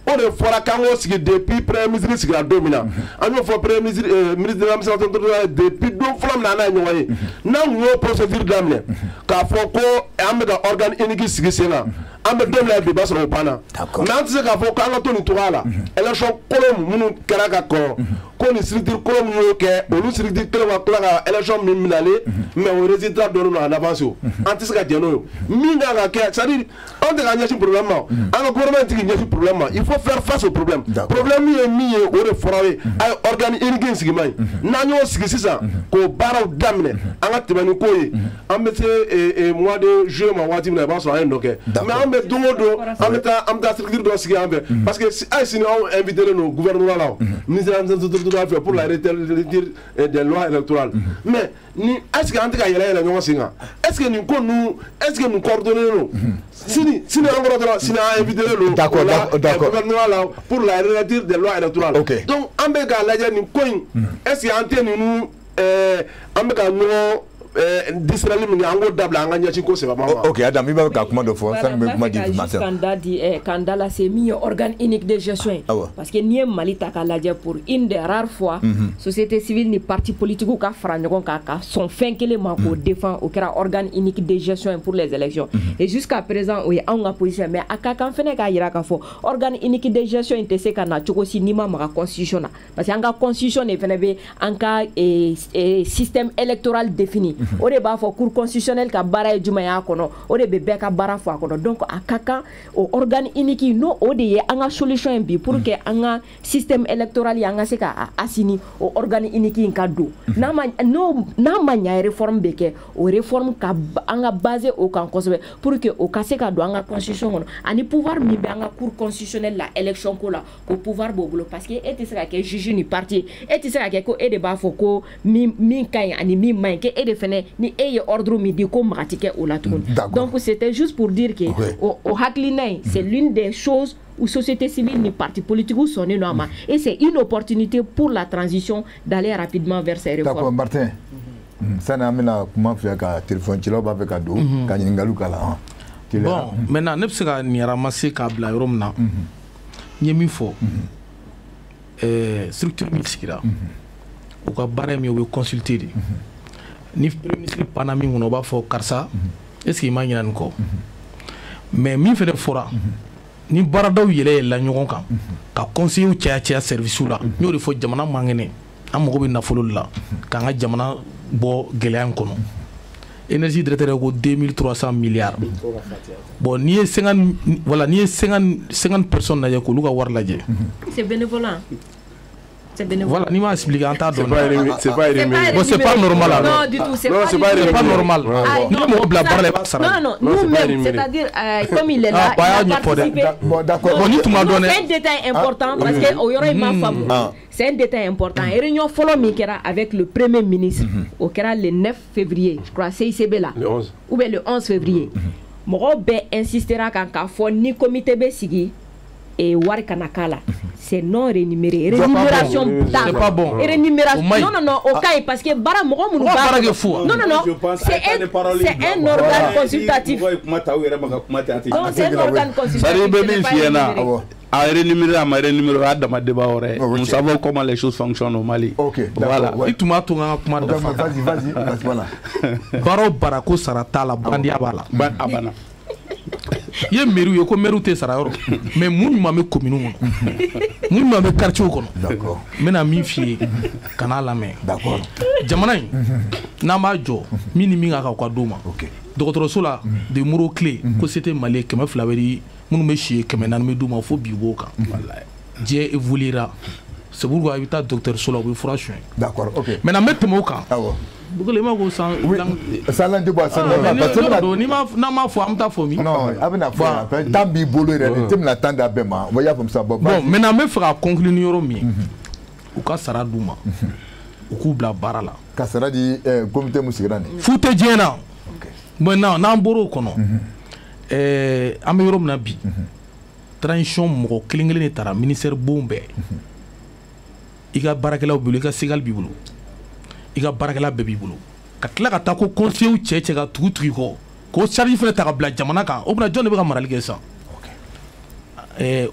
o de fɔra k'an k'o sigi depuis premier ministre sigira don min na an y'o fɔ premier ministre ministre de l'administration territoriale depuis don fɔlɔ min na an n'a ye ɲɔgɔn ye n'an kun y'o procédure daminɛ k'a fɔ ko an bɛ ka organe unique sigi sen kan an bɛ don min na bi b'a sɔrɔ o banna mais an tɛ se k'a fɔ k'an ka to nin cogoya la élection kolon minnu kɛra ka kɔn ko nin structure kolon minnu y'o kɛ olu structure kelen ka tila ka élection min minalen mais o résultat dɔnnen don en avance o an tɛ se ka jɛn n'o ye min kan ka kɛ c'est à dire anw tɛ ka ɲɛsin problème ma an ka gouvernement tɛ k'i ɲɛsin problème ma il faut faire face au problème problème ye min ye o de fɔra ye a ye organe unique in sigi man ɲi n'an y'o sigi sisan k'o baaraw daminɛ an ka tɛmɛ ni ko ye an bɛ se mois de juillet ma waati min na i b'a sɔrɔ an ye dɔ kɛ mais an bɛ don o don an bɛ taa structure dɔ sigi an fɛ parce que hali sini anw invité len don gouvernement la o ministère de l'administration territoriale fɛ pour la réécriture des lois électorales mais ni est ce que an tɛ ka yɛlɛ yɛlɛ ɲɔgɔn sen kan est ce que nin ko ninnu est ce que nin coordonné don sini an kɔrɔ dɔrɔn sini an invité len don gouvernement la pour la réécriture des lois électorales donc an bɛ k'a lajɛ nin ko in est ce que an tɛ ninnu an bɛ ka ɲɔgɔn distrali min an k'o dabila an ka ɲɛsin ko sɛbɛn ma. ok Adam i b'a fɛ ka kuma dɔ fɔ sani bɛ kuma di information. Kanda la c'est min ye organe unique de gestion ye parce que n'i ye Mali ta k'a lajɛ pour une des rares fois société civile ni parti politique ka fara ɲɔgɔn kan ka sɔn fɛn kelen ma k'o défend o kɛra organe unique de gestion pour les élections et jusqu'à présent o ye anw ka position mais a ka kan fɛnɛ k'a jira k'a fɔ organe unique de gestion in tɛ se ka na cogo si n'i ma maga constitution na parce que an ka constitution de fɛnɛ bɛ an ka système électoral défini o de b'a fɔ cour constitutionnelle ka baara ye jumɛn y'a kɔnɔ o de bɛ bɛɛ ka baara fɔ a kɔnɔ donc a ka kan o organe unique n'o o de ye an ka solution ye bi pour que an ka système électoral ye an ka se ka asini o organe unique in ka don n'a ma ɲɛ réforme bɛ kɛ o réforme ka an ka baser o kan kosɛbɛ pour que o ka se ka don an ka constitution kɔnɔ ani pouvoir min bɛ an ka cour constitutionnelle la élection ko la o pouvoir b'o bolo parce que e tɛ se ka kɛ juge ni parti e tɛ se ka kɛ ko e de b'a fɔ ko min ka ɲi ani min man ɲi que e de fɛnɛ ni e ye ordre min di ko maga ti kɛ o la tuguni donc c'était juste pour dire que o hakilina in c'est l'une des choses où société civile ni parti politique ou sonné non ma et c'est une opportunité pour la transition d'aller rapidement vers ces réformes. D'accord Martin. Sani an bɛna kuma fɛ ka téléphone cilaw b'a fɛ ka don ka ɲininkaliw k'a la. Bon maintenant ne bɛ se ka nin ramasser k'a bila yɔrɔ min na n ye min fɔ structure min sigira u ka baara ye min ye u bɛ consulter de. Ni premier ministre panna min kɔnɔ o b'a fɔ karisa est ce que i ma ɲinɛ nin kɔ mais min fɛnɛ fɔra ni baaradaw yɛlɛla ɲɔgɔn kan ka conseillers caya service la n y'o de fɔ jamana man kɛnɛ an mago bɛ nafolo de la k'an ka jamana bɔ gɛlɛya in kɔnɔ énergie directeur ko 2300 milliards bon n'i ye 50 personnes lajɛ k'olu ka wari lajɛ c'est bénévolat. Voilà, ni m'a expliqué en tas de c'est pas normal. Non, du tout, c'est pas normal. Non, nous-mêmes, c'est-à-dire, comme il est là, il a participé. C'est un détail important parce que au yoro ma femme. C'est un détail important. Réunion follow mi kera avec le premier ministre au kera le 9 février, je crois, CICB là. Le 11. Ou bien le 11 février. Moro be insistera kan ka fo ni comité be sigi et wari kanakala. C'est non rémunéré. Rémunération c'est pas bon. Rémunération. Non, au cas parce que bara mogo munu bara. Non. C'est un organe consultatif. Non, c'est un organe consultatif. À rémunérer, nous savons comment les choses fonctionnent au Mali. Ok, voilà. Vas-y, voilà. Baro barako sarata la bandia bala. Abana. i ye mairie ye ko maire tɛ sara yɔrɔ mais mun ɲuman bɛ commune kɔnɔ mun ɲuman bɛ quartier kɔnɔ n bɛna min f'i ye kana lamɛn jamana in n'an b'a jɔ min ni min ka kan u ka d'o ma dɔgɔtɔrɔso la de muro clé ko c'était Mali 200 bɛ di minnu bɛ si 400 bɛ d'u ma fo bi b'o kan diɲɛ évoluera c'est pourquoi i bɛ taa dɔgɔtɔrɔso la u bɛ fura suɲɛ maintenant n bɛ tɛmɛ o kan Bukele ma ko san lan tɛ bɔ san n'an m'a fɔ an bɛ taa fɔ min non a bɛna fɔ temps b'i bolo yɛrɛ de tɛ bɛna temps d'a bɛɛ ma o y'a faamu sa bon maintenant n bɛ fɛ ka conclure ni yɔrɔ min ye u ka sara d'u ma u k'u bila baara la ka sara di comité mun sigira nin fu tɛ diɲɛ na maintenant n'an bɔra o kɔnɔ an bɛ yɔrɔ min na bi transition mɔgɔ kelen kelen de taara ministère bon bɛɛ i ka baarakɛlaw b'i bolo i ka segal b'i bolo i ka baarakɛla bɛɛ b'i bolo ka tila ka taa ko conseiller cɛ ka tugu kɔ k'o charge fɛnɛ ta ka bila jamana kan o bɛna jɔn de bɛ ka marali kɛ sisan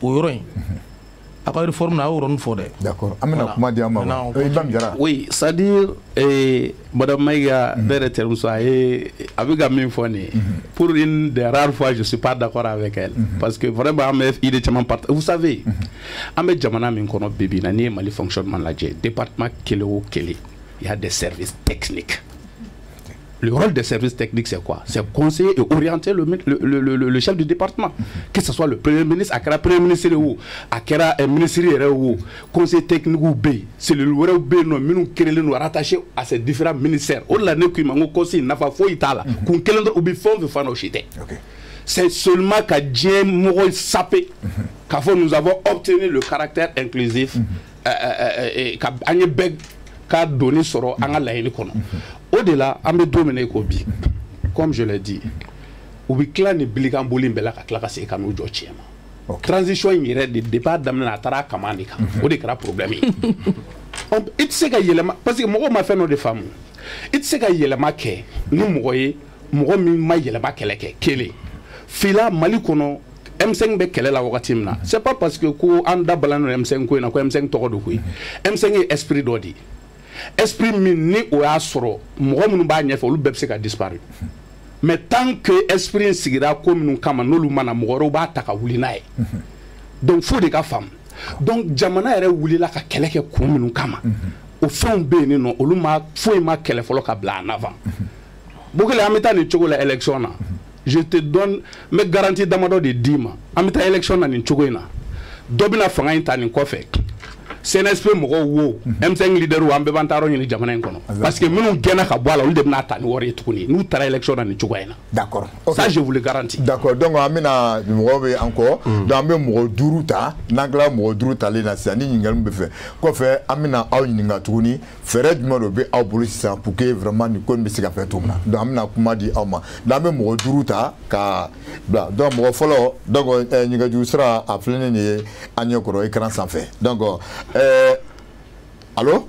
o yɔrɔ in a ka réforme na a y'o yɔrɔnin fɔ dɛ. D'accord an bɛna kuma di an ma Ibam Jara. Oui, c'est-à-dire Madame Maïga ne yɛrɛ terme a bɛ ka min fɔ nin ye pour une des rares fois je suis pas d'accord avec elle parce que vraiment an bɛ idée caman partage vous savez an bɛ jamana min kɔnɔ bi bi in na n'i ye Mali fonctionnement lajɛ département kelen o kelen il y a des services techniques. Le rôle des services techniques, c'est quoi? C'est conseiller et orienter le chef du département. Que ce soit le premier ministre, le premier ministre ou le ministre ou conseiller technique ou B. C'est le ou B nous rattaché à ces différents ministères. C'est seulement qu'à Dieu nous sapé qu'à nous avons obtenu le caractère inclusif et qu'à donné soro à la au-delà, comme je l'ai dit, transition de départ d'amener problème. Il sait parce que moi, ma fait nos femmes. Il sait qu'il y a nous fila Mali kono M5 be kɛlɛ la wagati min na c'est pas parce que ko an da balan no M5 ko ina ko M5 tɔgɔ do koyi M5 est esprit dɔ di esprit min ni o y'a sɔrɔ mɔgɔ minnu b'a ɲɛfɛ olu bɛɛ bɛ se ka disparaître mais tant que esprit sigira ko minnu kama n'olu mana mɔgɔ wɛrɛw b'a ta ka wuli n'a ye donc fo de ka faamu donc jamana yɛrɛ wulila ka kɛlɛ kɛ kun minnu kama o fɛnw bɛ yen nɔ olu ma foyi ma kɛlɛ fɔlɔ ka bila en avant Bukele an bɛ taa nin cogo la élection na je te donne mes garanties damadɔ de d'i ma an bɛ taa élection na nin cogo in na dɔ bɛna fanga in ta nin kɔfɛ CNSP mɔgɔw wo M5 leader an bɛɛ b'an taarɔ ɲini jamana in kɔnɔ parce que minnu gɛnna ka bɔ a la olu de bɛna ta ni wari ye tuguni n'u taara élection na nin cogo in na d'accord ça je vous le garantis d'accord donc an bɛna mɔgɔw bɛ encore donc an bɛ mɔgɔ 5 ta n'an tilala mɔgɔ 5 talen na sisan ni ɲininkali bɛ fɛ kɔfɛ an bɛna aw ɲininka tuguni fɛɛrɛ jumɛn de bɛ aw bolo sisan pour que vraiment nin ko in bɛ se ka fɛ cogo min na donc an bɛna kuma di aw ma donc an bɛ mɔgɔ 5 ta ka bila donc mɔgɔ fɔlɔ donc ɲininkajuru sira a filɛlen de ye an ɲɛkɔrɔ écran sanfɛ donc allô?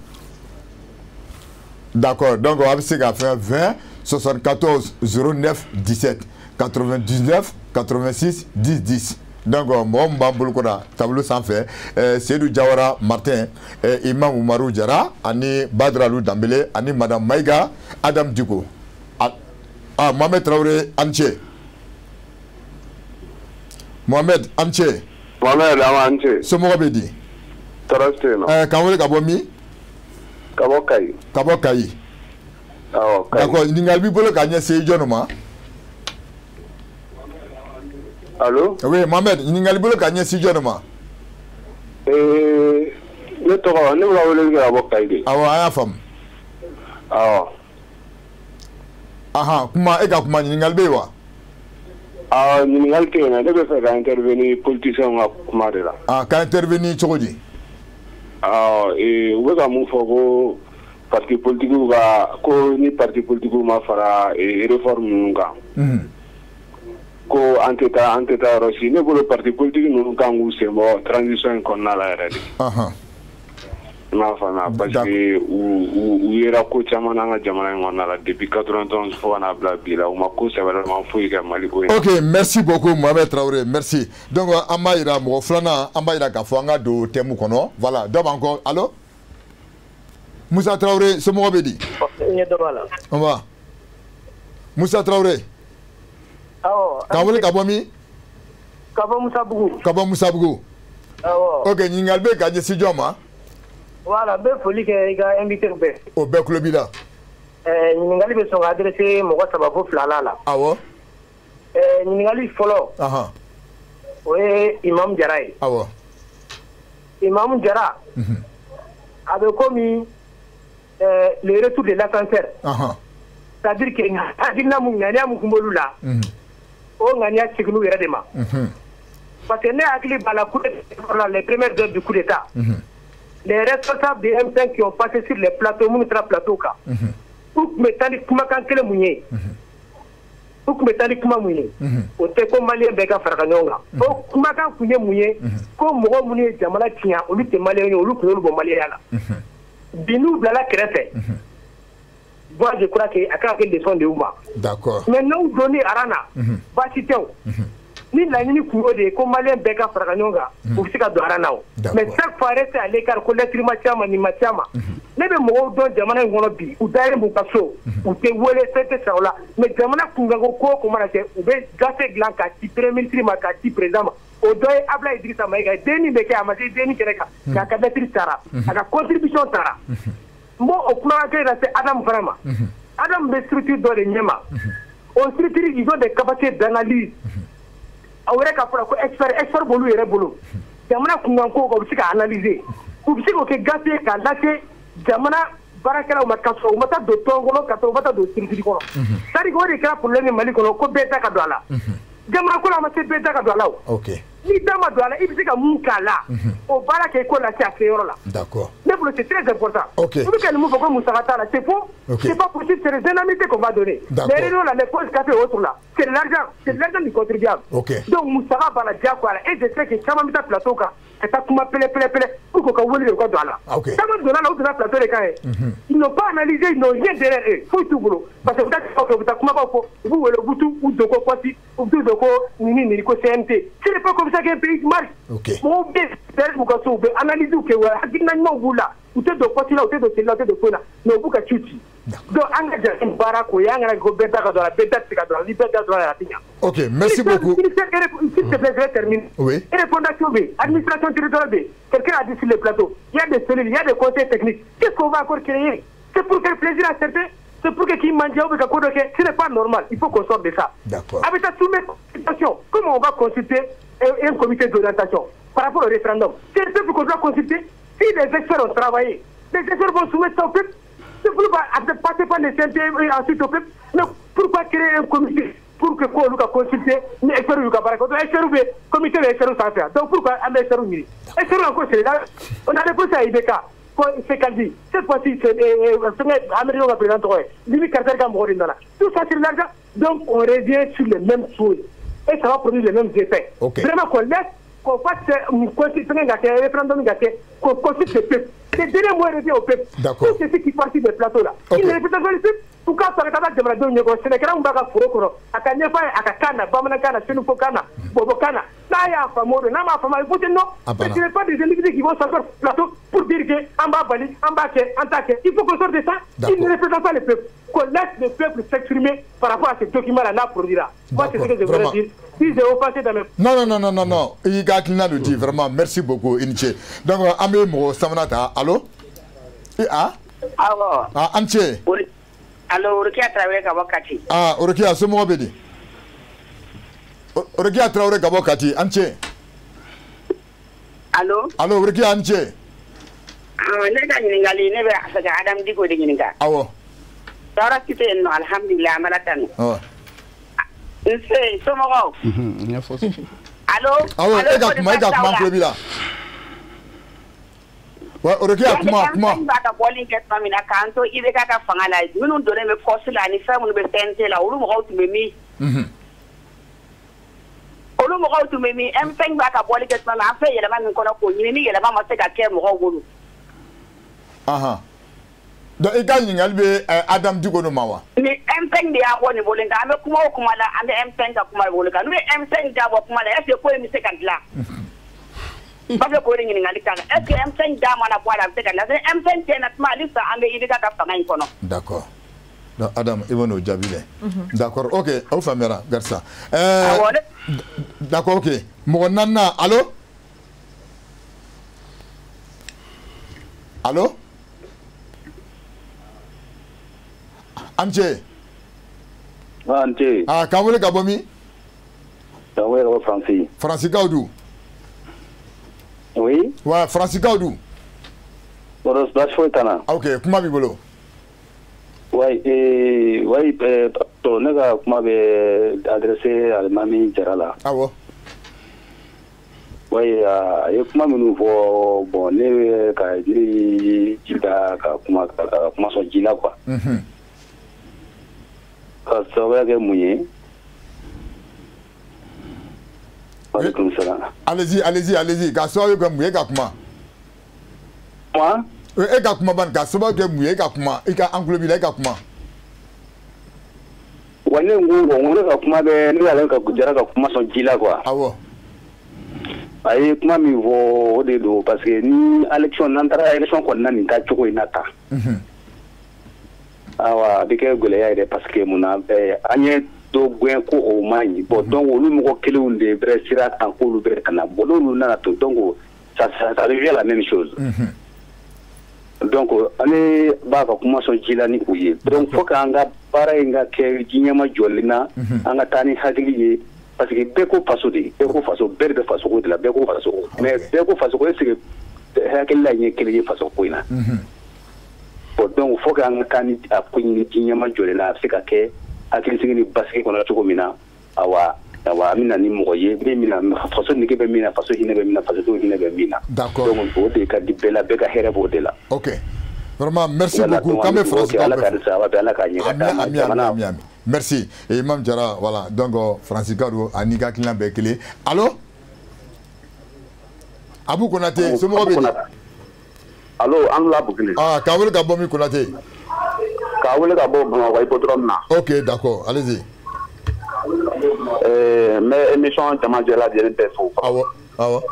D'accord, donc on va essayer de faire 20 74 09 17 99 86 10 10. Donc moi m'bambulkoda tableau sans faire Seydou Diawara Martin Imam Oumarou Diarra ani Badralou Dambélé ani Madame Maïga Adam Diko Mohamed Traoré Anche Mohamed Anche Mohamed Anche Somo Bedi quand vous avez mis Kabokai. D'accord, il n'y a plus de gagner ces jeunes. Allô? Oui, Mohamed, il n'y a plus de gagner ces jeunes. Ne t'aura pas voulu que Kabokai. Ah, ouais, femme. Ah, comment est-ce que il n'y a plus ah, il n'y a plus de intervenir politicien à quand intervenir, tu dis? U bɛ ka mun fɔ ko parti politique ka ko ni parti politique ma fara réforme ninnu kan ko an tɛ taa yɔrɔ si ne bolo parti politique ninnu kan k'u sen bɔ transition in kɔnɔna la yɛrɛ de i m'a faamuya parce que u yera ko caman n'an ka jamana in kɔnɔna la depuis 91 fo ka n'a bila bi la u ma ko sɛbɛlama foyi kɛ Mali ko in. Ok, merci beaucoup Mohamed Traoré, merci. Donc an b'a yira mɔgɔ filanan an b'a yira k'a fɔ an ka don thème kɔnɔ voilà dɔ b'an kɔ allo Musa Traoré somɔgɔw bɛ di? N ye dɔ b'a la. An ba Musa Traoré. Awɔ. K'an wele ka bɔ min? Kaba Moussabougou. Kaba Moussabougou. Ok, Ningalbe Gadje Sidjoma. Voilà, ben folie que il a invité au Bec Lobila. Ningalbe sont adressés Mogo Sababo Flala. Ah ouais? Ningali Folo. Ah oui, Imam Djaraï. ah ouais. Imam Djara avait commis le retour de l'ascenseur. C'est-à-dire que Adina Moungania Moukoumoloula, on a nié Signou Eredema. Parce que nous avons les premières heures du coup d'État. Les responsables des M5 qui ont passé sur les plateaux, Moutra Plateau, pour mettre les Koumakan Kele Mounié. Pour mettre les Koumamounié. Au Teko Malien Beka Faraganyonga. Au Koumakan Kouye Mounié, comme Mogo Mounié Jamala Tia, au Lutte Malien, au Lutte Maléala. Binou Blala Krefe. Moi, je crois qu'il y a des leçons de Ouma. D'accord. Maintenant, vous donnez Arana, Bachiteo. Ni la ligne pour des comme Malien Beka Faraganyonga, ou Sika de Arana. Mais chaque fois, rester à l'écart, qu'on est Machama, ni Machama. Les mêmes mots dont Jamana Gonobi, ou Daïm Boukasso, ou Tewele, c'était ça là. Mais Jamana Kungago, comment on a fait, ou bien Gassé Glanka, qui prémilitri Makati présent. Au doy Abla Idrissa Maïga, Deni Beka, Amadi, Deni Kereka, la Kadatri Tara, à la contribution Tara. Moi, au plan que c'est Adam Vrama. Adam des structures dans les Niema. On structure, ils ont des capacités d'analyse. Aurek a expert bolu et rebolo. Jamana Kunganko, comme si analyser. Ou si on fait gâter, qu'à lâcher, Jamana Barakala ou Makasso, ou Mata de Tongolo, Katovata de Sirikolo. Ça dit qu'on est là pour l'année Malikolo, comme Beta Kadwala. Jamana Kola Maté Beta Kadwala. Ok. Ni Dama Douala, il dit qu'à Moukala, au Barak et Kola Tiakéola. D'accord. Mais c'est très important. Ok. Vous qu'elle nous comme Moussarata, c'est faux. C'est pas possible, c'est les indemnités qu'on va donner. Les réunions, les postes café autres là, c'est l'argent du contribuable. Ok. Donc Moussara par la Diakwala, et je sais que quand même plateau, c'est pas comme appeler, pour qu'on voit le code là. Ok. Quand même donner la plateau les cas, ils n'ont pas analysé, ils n'ont rien derrière eux. Faut tout boulot. Parce que vous avez vous le boutou, ou de quoi quasi, ou de quoi, ni quoi CNT. Ce n'est pas comme ça qu'un pays marche. Ok. Mon bien, c'est vous analyser ou que vous avez vous là. Ou te de quoi là, ou te de cela, ou te de quoi là. Mais vous qu'à tuer. Donc, engagez un baraco, et engagez un bêta dans la bêta, dans la liberté dans la pigne. Ok, merci beaucoup. S'il te plaît, je vais terminer. Oui. Et les fondations B, administration territoriale B, quelqu'un a dit sur le plateau, il y a des cellules, il y a des conseils techniques. Qu'est-ce qu'on va encore créer? C'est pour faire plaisir à certains, c'est pour que qui mangent, ce n'est pas normal, il faut qu'on sorte de ça. D'accord. Avec ça, soumettre consultation, comment on va consulter un comité d'orientation par rapport au référendum? C'est le peuple qu'on doit consulter. Si les experts ont travaillé, les experts vont soumettre ça au peuple. C'est pour passer par les CNT et ensuite au peuple. Mais pourquoi créer un comité pour que quoi, nous consulter, les experts nous capables de comité des experts sans faire. Donc pourquoi un experts nous experts encore c'est là. On a déposé à IBK. C'est qu'elle dit. Cette fois-ci, c'est Américain va présenter. Limite Carter Gambourg dans là. Tout ça c'est l'argent. Donc on revient sur les mêmes choses. Et ça va produire les mêmes effets. Vraiment qu'on laisse, qu'on fasse un référendum gâté, qu'on consulte le peuple. Les derniers mots revient au peuple. D'accord. C'est ce qui partit des plateaux là. Il ne représente pas le peuple. Pourquoi ça va de la donne au Sénégal, on va faire Furokoro, à Kanyafa, à Kakana, Bamanakana, Senufokana, Bobokana, Naya, Famodo, Nama, Fama, vous non. Ce n'est pas des individus qui vont sortir plateau pour dire qu'en bas, Bali, en bas, en taquet. Il faut qu'on sorte de ça. Il ne représente pas le peuple. Qu'on laisse le peuple s'exprimer par rapport à ce document-là, là, produira. Moi, c'est ce que je voudrais dire. Si j'ai offensé dans mes. Non. Il y a quelqu'un qui dit vraiment, merci beaucoup, Inche. Donc, Amémo, Samanata, allô? Ah? Alors. Ah, Anche. Alors, Orokia Traoré Kabokati. Ah, Orokia, c'est moi, Bédi. Orokia Traoré Kabokati, Anche. Allô? Allô, Orokia Anche. Ah, nega Ningali, never as Adam Digo de Ninga. Awo. Tara Kite, no, Alhamdulillah, Malatan. Oh. C'est Somoro. Allô? Allô, Ega, Kuma, Ouais, Orokia, comment? Baka bowling get mamina kanto ibe kaka fangala minu dole me fosila ni fa munu be tente la ulu mo gautu memi ulu mo gautu memi em peng baka bowling get mamina fa yele man ko na ko ni yele ma te ka ke mo golu aha do e gal ni ngalbe Adam Digo no mawa ni em peng dia ko ni bowling ka me kuma la ande em peng ka kuma bowling ka ni em peng da bo kuma la ese ko mi se kan la parce que ko ringi ngali kan est-ce que M5 da mana boala te kan la M5 tena ma lista ande idika ka fanga ikono d'accord donc Adam i b'o jaabi lɛ d'accord ok aw faamuyara Garissa d'accord ok mɔgɔ naaninan allo allo an cɛ an cɛ k'an wele ka bɔ min k'an wele ka bɔ Faransi Faransikaw du oui wa Faransikaw du baasi foyi t'an na ok kuma b'i bolo oui ne ka kuma bɛ adressé Alimami Jara la awɔ oui a ye kuma minnu fɔ bon ne bɛ ka jiri jida ka kuma sɔn ji la quoi ka sababuya kɛ mun ye aleykum salaam allez-y ka sababu kɛ mun ye ka kuma e ka kuma ban ka sababu kɛ mun ye ka kuma i ka an tulo b'i la i ka kuma wa ne ko ne ka kuma bɛ ne y'ale ka Jara ka kuma sɔn ji la quoi awɔ a ye kuma min fɔ o de don parce que ni élection n'an taara élection kɔnɔna nin taa cogo in na tan awa a bɛ kɛ gɛlɛya yɛrɛ parce que mun na an ye dɔ gɛn ko o ma ɲi bon donc olu mɔgɔ kelenw de bɛ sira kan k'olu bɛ ka na bon n'olu nana to donc ça revient la même chose donc ale b'a ka kuma sɔn ji la ni u ye donc fo k'an ka baara in ka kɛ diɲɛma jɔlen na an ka taa ni hakili ye parce que bɛɛ ko faso de bɛɛ ko faso bɛɛ de bɛ faso ko de la bɛɛ ko faso mais bɛɛ ko faso ko est-ce que hakilila in ye kelen ye faso ko in na bon donc fo k'an ka taa ni a ko ɲini diɲɛma jɔlen na a bɛ se ka kɛ hakilisigi ni basigi kɔnɔ cogo min na awa an bɛna ni mɔgɔ ye min bɛna faso nege bɛ min na faso hinɛ bɛ min na faso hinɛ bɛ min na d'accord donc o de ka di bɛɛ la bɛɛ ka hɛrɛ b'o de la ok vraiment merci beaucoup k'an bɛ Faransikaw Ala ka ɲɛ ka d'a ma ami merci Imam Jara voilà donc Faransikaw do ani ka hakilina bɛɛ kelen allo Abu Konate somɔgɔw bɛ di allo an la Buguni k'a wele ka bɔ min Konate k'a wele ka bɔ Bamakɔ hippodrome na ok d'accord allez-y n bɛ émission Jamajɛ lajɛlen bɛɛ fo awɔ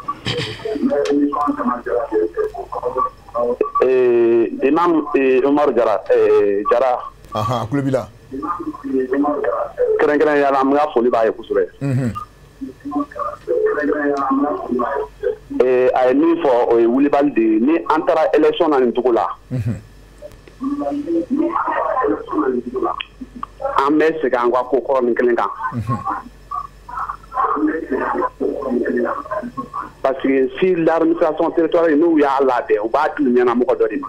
Imam Umaru Jara a tulo b'i la kɛrɛnkɛrɛnnenya la an ka foli b'a ye kosɛbɛ a ye min fɔ o ye wulibali de ye ni an taara élection na nin cogo la an bɛ segin an ka ko kɔrɔ nin kelen kan parce que si l'administration territoriale n'u y'a labɛn u b'a di ɲɛnamɔgɔ dɔ de ma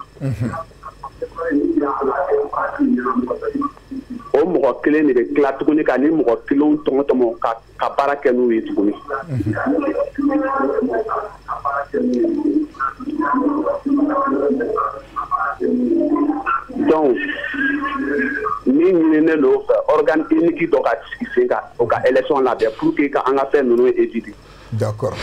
o mɔgɔ kelen de bɛ tila tuguni ka ni mɔgɔ kelenw tɔmɔ ka baara kɛ n'u ye tuguni donc min ɲininen don organe unique dɔ ka sigi sen kan o ka élection labɛn pour que ka an ka fɛn ninnu éviter d'accord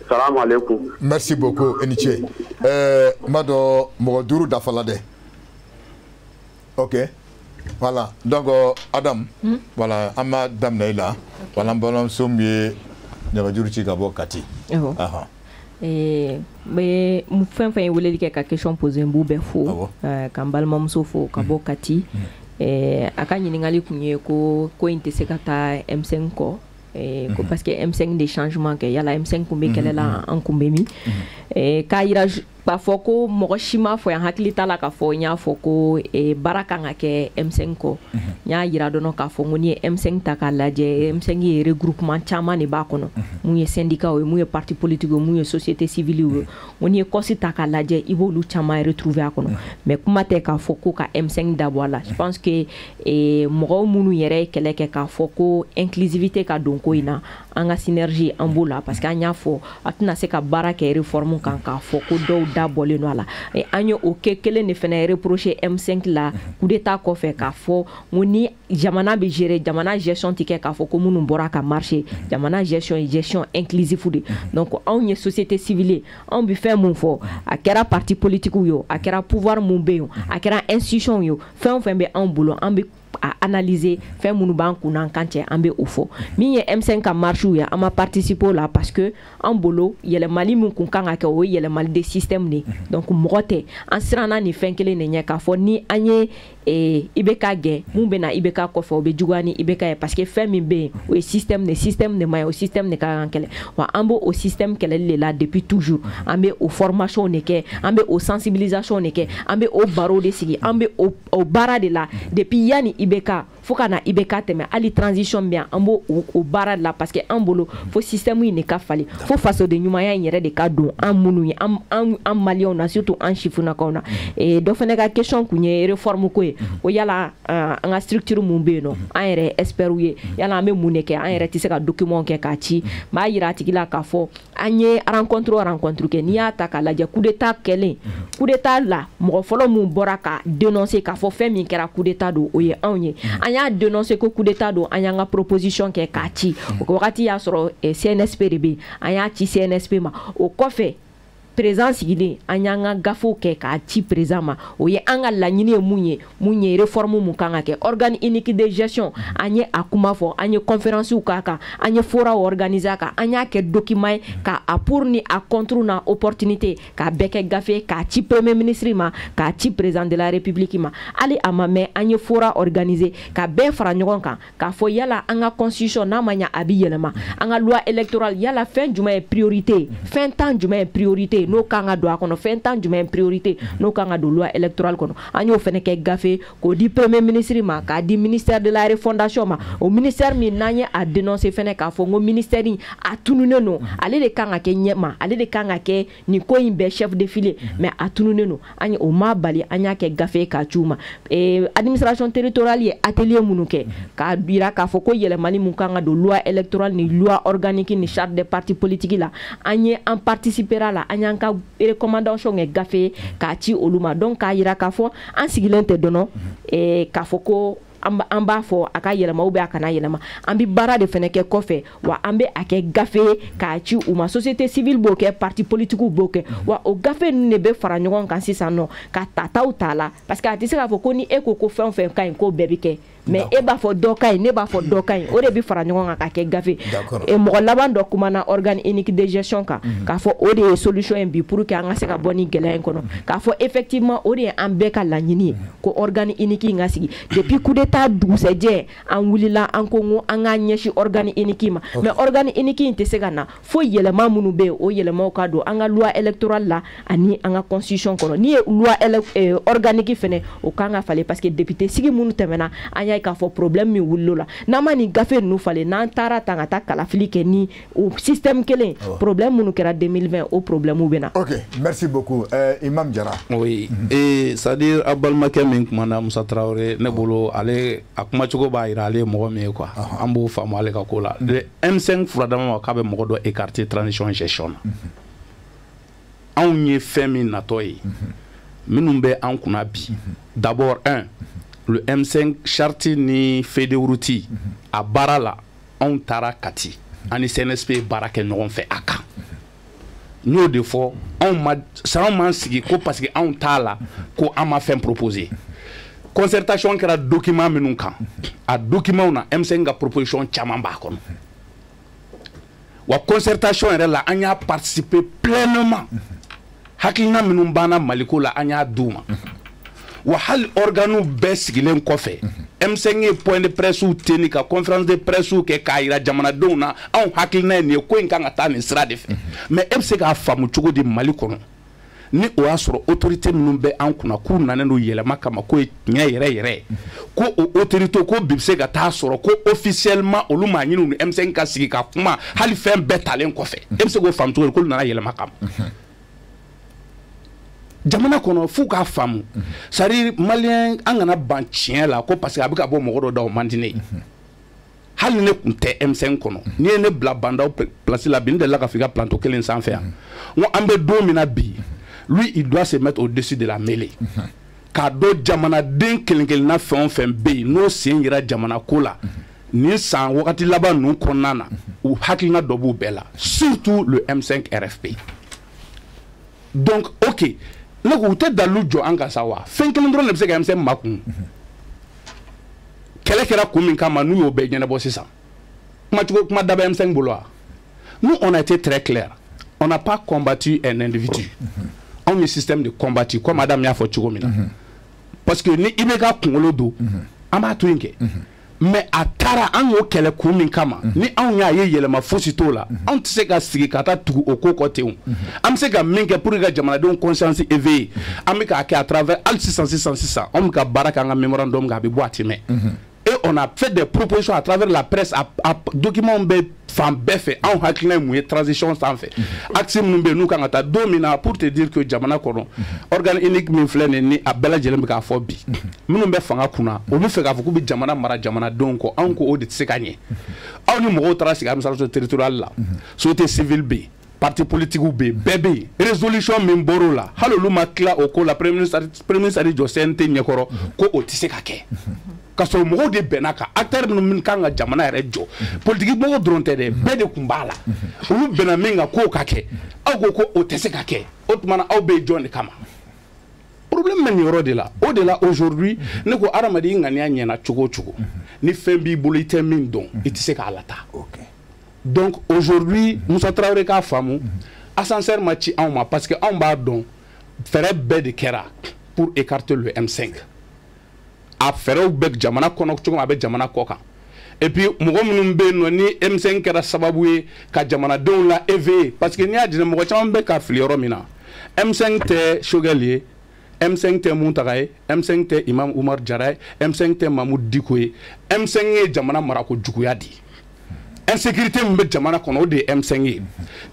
salamu alaikum merci beaucoup i ni ce n b'a dɔn mɔgɔ 5 dafala dɛ ok voilà donc Adam voilà an b'a daminɛ i la voilà an balimamuso min ye nɛgɛjuru ci ka bɔ Kati bɛ fɛn fɛn ye weleli kɛ ka question poser n b'u bɛɛ fo ka n balimamuso fo ka bɔ Kati a ka ɲininkali kun ye ko in tɛ se ka taa M5 kɔ ko parce que M5 de changement kɛ yala M5 kun bɛ kɛlɛ la an kun bɛ min k'a yira k'a fɔ ko mɔgɔ si m'a fɔ yan hakili t'a la k'a fɔ n y'a fɔ ko baara kan ka kɛ M5 kɔ n y'a yira dɔrɔn k'a fɔ ko n'i ye M5 ta k'a lajɛ M5 ye regroupement caman de b'a kɔnɔ mun ye syndicat ye mun ye parti politique ye mun ye société civile ye ko n'i ye kɔsi ta k'a lajɛ i b'olu caman retrouver a kɔnɔ mais kuma tɛ k'a fɔ ko ka M5 dabɔ a la je pense que mɔgɔw minnu yɛrɛ ye kɛlɛ kɛ k'a fɔ ko inclusivité ka don ko in na an ka synergie an b'o la parce que an y'a fɔ a tɛna se ka baara kɛ réforme kan k'a fɔ ko dɔw da bɔlen don a la an ye o kɛ kelen de fana reprocher M5 la coup d'état kɔfɛ k'a fɔ ko ni jamana bɛ gérer jamana gestion tɛ kɛ k'a fɔ ko minnu bɔra ka marché jamana gestion ye gestion inclusive de donc anw ye société civile anw bɛ fɛn mun fɔ a kɛra parti politique ye a kɛra pouvoir mun bɛ yen a kɛra institution ye fɛn o fɛn bɛ anw bolo an bɛ à analyser fɛn minnu b'an kunna kan cɛ an bɛ o fɔ min ye M5 ka marche ye an ma participer la parce que an bolo yɛlɛmali min kun kan ka kɛ o ye yɛlɛmali de système de donc mɔgɔ tɛ an siranna ni fɛn kelen de ɲɛ k'a fɔ ni an ye IBK gɛn mun bɛ na IBK kɔfɛ o bɛ juguya ni IBK ye parce que fɛn min bɛ yen o ye système de ma ye o système de ka kan kɛlɛ wa an b'o système kɛlɛli de la depuis toujours an bɛ o formation de kɛ an bɛ o sensibilisation de kɛ an bɛ o baro de sigi an bɛ o baara de la depuis yanni IBK fo ka na IBK tɛmɛ hali transition bɛ yan an b'o o baara de la parce que an bolo fo système in de ka falen fo fasoden ɲumanya in yɛrɛ de ka don an minnu ye an maliyɛnw na surtout an sifinnakaw na dɔ fana ka question kun ye réforme ko ye ko yala an ka structure mun bɛ yen nɔ an yɛrɛ experts ye yala an bɛ mun de kɛ an yɛrɛ tɛ se ka document kɛ k'a ci m'a yira a tigi la k'a fɔ an ye rencontre kɛ n'i y'a ta k'a lajɛ coup d'état kɛlen coup d'état la mɔgɔ fɔlɔ mun bɔra ka dénoncer k'a fɔ fɛn min kɛra coup d'état don o ye anw ye an y'a dénoncer ko coup d'état don an y'an ka proposition kɛ k'a ci o wagati y'a sɔrɔ CNSP de bɛ yen an y'a ci CNSP ma o kɔfɛ président sigilen an y'an ka gafew kɛ k'a ci président ma o ye an ka laɲini ye mun ye réforme mun kan ka kɛ organe unique de gestion an ye a kuma fɔ an ye conférences k'a kan an ye fora organiser a kan an y'a kɛ document ye k'a pour ni a contre na opportunité k'a bɛɛ kɛ gafe k'a ci premier ministre ma k'a ci président de la république ma hali a ma mɛn an ye fora organiser ka bɛɛ fara ɲɔgɔn kan k'a fɔ yala an ka constitution n'a ma ɲa a bɛ yɛlɛma an ka loi électorale yala fɛn jumɛn ye priorité fɛn tan jumɛn ye priorité n'o kan ka don a kɔnɔ fɛn tan jumɛn priorité n'o kan ka don loi électorale kɔnɔ an y'o fɛnɛ kɛ gafe k'o di premier ministre ma k'a di ministère de la refondation ma o ministère min n'an ye a dénoncer fɛnɛ k'a fɔ n ko ministère in a tununen don ale de kan ka kɛ ɲɛma ale de kan ka kɛ nin ko in bɛɛ chef de file mais a tununen don an ye o ma bali an y'a kɛ gafe k'a ci u ma administration territoriale ye atelier minnu kɛ k'a yira k'a fɔ ko yɛlɛmali mun kan ka don loi électorale ni loi organique ni charte des partis politiques la an ye an participera la an y'an ka recommandation kɛ gafe k'a ci olu ma donc k'a yira k'a fɔ an sigilen tɛ dɔnɔ k'a fɔ ko an b'a fɔ a ka yɛlɛma ou bien a kana yɛlɛma an bɛ baara de fɛnɛ kɛ kɔfɛ wa an bɛ a kɛ gafe k'a ci u ma société civile b'o kɛ parti politique b'o kɛ wa o gafe ninnu de bɛ fara ɲɔgɔn kan sisan nɔ ka tataw ta la parce que a tɛ se k'a fɔ ko ni e ko fɛn o fɛn ka ɲi ko bɛɛ bɛ kɛ mais e b'a fɔ dɔ ka ɲi ne b'a fɔ dɔ ka ɲi o de bɛ fara ɲɔgɔn kan ka kɛ gafe mɔgɔ laban dɔ kumana organe unique de gestion kan k'a fɔ o de ye solution ye bi pour que an ka se ka bɔ ni gɛlɛya in kɔnɔ k'a fɔ effectivement o de ye an bɛɛ ka laɲini ye ko organe unique in ka sigi depuis coup d'état dugusɛjɛ an wulila an ko n ko an k'a ɲɛsin organe unique ma mais organe unique in tɛ se ka na fo yɛlɛma minnu bɛ yen o yɛlɛmaw ka don an ka loi électorale la ani an ka constitution kɔnɔ n'i ye loi organique fɛnɛ o kan ka falen parce que député sigi minnu tɛmɛna an y'a k'a fɔ problème min wulila la n'an ma nin gafe ninnu falen n'an taara tan ka taa kalafili kɛ ni o système kelen problème minnu kɛra 2020 o problème bɛ na. Ok, merci beaucoup. Imam Jara. Oui, c'est-à-dire a balimakɛ min kumana Musa Traoré ne bolo ale a kumacogo b'a jira ale ye mɔgɔ min ye quoi an b'o faamu ale ka ko la le M5 furadama ma k'a bɛ mɔgɔ dɔ écarter transition gestion na anw ye fɛn min natɔ ye minnu bɛ an kunna bi d'abord le M5 charte ni feuille de route a baara la anw taara Kati ani CNSP baara kɛ ɲɔgɔn fɛ a kan n y'o de fɔ anw m'an sigi ko parce que anw t'a la ko an ma fɛn proposer concertation kɛra document minnu kan a document na M5 ka proposition caman b'a kɔnɔ wa concertation yɛrɛ la an y'a participer pleinement hakilina minnu banna Maliko la an y'a d'u ma wa hali organe bɛɛ sigilen kɔfɛ M5 ye point de presse tenir ka conférence de presse kɛ k'a yira jamanadenw na anw hakilina ye nin ye ko in kan ka taa nin sira de fɛ mais e bɛ se k'a faamu cogo di Mali kɔnɔ ni o y'a sɔrɔ autorité minnu bɛ an kunna k'u nanen don yɛlɛma kama ko ye tiɲɛ yɛrɛ yɛrɛ ko o autorité ko bi bɛ se ka taa sɔrɔ ko officiellement olu maa ɲini ni M5 ka sigi ka kuma hali fɛn bɛɛ talen kɔfɛ e bɛ se k'o faamu cogo di k'olu nana yɛlɛma kama. Jamana kɔnɔ f'u k'a faamu c'est-à-dire malien an kana ban tiɲɛ la ko parce que a bɛ ka bɔ mɔgɔ dɔ da o man di ne ye hali ne tun tɛ M5 kɔnɔ n'i ye ne bila bandaw place la bi n delila ka f'i ka plateau kelen sanfɛ yan n ko an bɛ don min na bi lui il doit se mettre au-dessus de la mêlée k'a dɔn jamanaden kelen-kelenna fɛn o fɛn bɛ yen n'o sen yera jamana ko la nin san wagati laban ninnu kɔnɔna na u hakilina dɔ b'u bɛɛ la surtout le M5 RFP donc ok. Ne ko u tɛ dalu jɔ an ka sa wa fɛn kelen dɔrɔn de bɛ se ka M5 makun kɛlɛ kɛra kun min kama n'u y'o bɛɛ ɲɛnabɔ sisan kuma daba M5 bolo wa nous on a été très clair on n'a pas combattu un individu on est système de combattu comme madame y'a fɔ cogo min na parce que ni i bɛ ka kunkolo don an b'a to yen kɛ mais a taara an y'o kɛlɛ kun min kama ni anw y'a ye yɛlɛma fosi t'o la anw tɛ se ka sigi ka taa tugu o ko kɔ ten o an bɛ se ka min kɛ pour que ka jamanadenw conscience éveiller an bɛ k'a kɛ à travers hali sisan anw bɛ ka baara kɛ an ka mémorandum kan a bɛ bɔ a tɛmɛ et on a fait des propositions à travers la presse à documents bɛɛ fan bɛɛ fɛ anw hakilina ye mun ye transition sanfɛ axe minnu bɛ yen n'u kan ka taa don min na pour te dire que jamana kɔnɔ organe unique min filɛ nin ni a bɛɛ lajɛlen bɛ k'a fɔ bi minnu bɛ fanga kunna o bɛ fɛ k'a fɔ k'u bɛ jamana mara jamanadenw kɔ anw ko o de tɛ se ka ɲɛ aw ni mɔgɔw taara sigi administration territoriale la société civile bɛ yen parti politique bɛ yen bɛɛ bɛ yen résolution min bɔr'o la hali olu ma tila o ko la premier ministre jɔ CNT ɲɛkɔrɔ ko o tɛ se ka kɛ ka sɔrɔ mɔgɔw de bɛnna kan acteur minnu kan ka jamana yɛrɛ jɔ politique mɔgɔw dɔrɔn tɛ dɛ bɛɛ de tun b'a la olu bɛnna min kan k'o ka kɛ aw ko ko o tɛ se ka kɛ o tuma na aw bɛ jɔn de kama problème bɛ nin yɔrɔ de la o de la aujourd'hui ne ko adamaden ŋaniya ɲɛna cogo o cogo ni fɛn b'i bolo i tɛ min dɔn i tɛ se k'a lata donc aujourd'hui Musa Traoré k'a faamu ascenseur ma ci anw ma parce que anw b'a dɔn fɛɛrɛ bɛɛ de kɛra pour écarter le M5 a fɛɛrɛw bɛ jamana kɔnɔ cogo min a bɛ jamana kɔ kan et puis mɔgɔ minnu bɛ yen nɔ ni M5 kɛra sababu ye ka jamanadenw la éveiller parce que n'i y'a jate mɔgɔ caman bɛ ka fili yɔrɔ min na M5 tɛ Choguel ye M5 tɛ Muntaka ye M5 tɛ Imam Umar Jara ye M5 tɛ Mahmoud Diko ye M5 ye jamana marako juguya di insécurité min bɛ jamana kɔnɔ o de ye M5 ye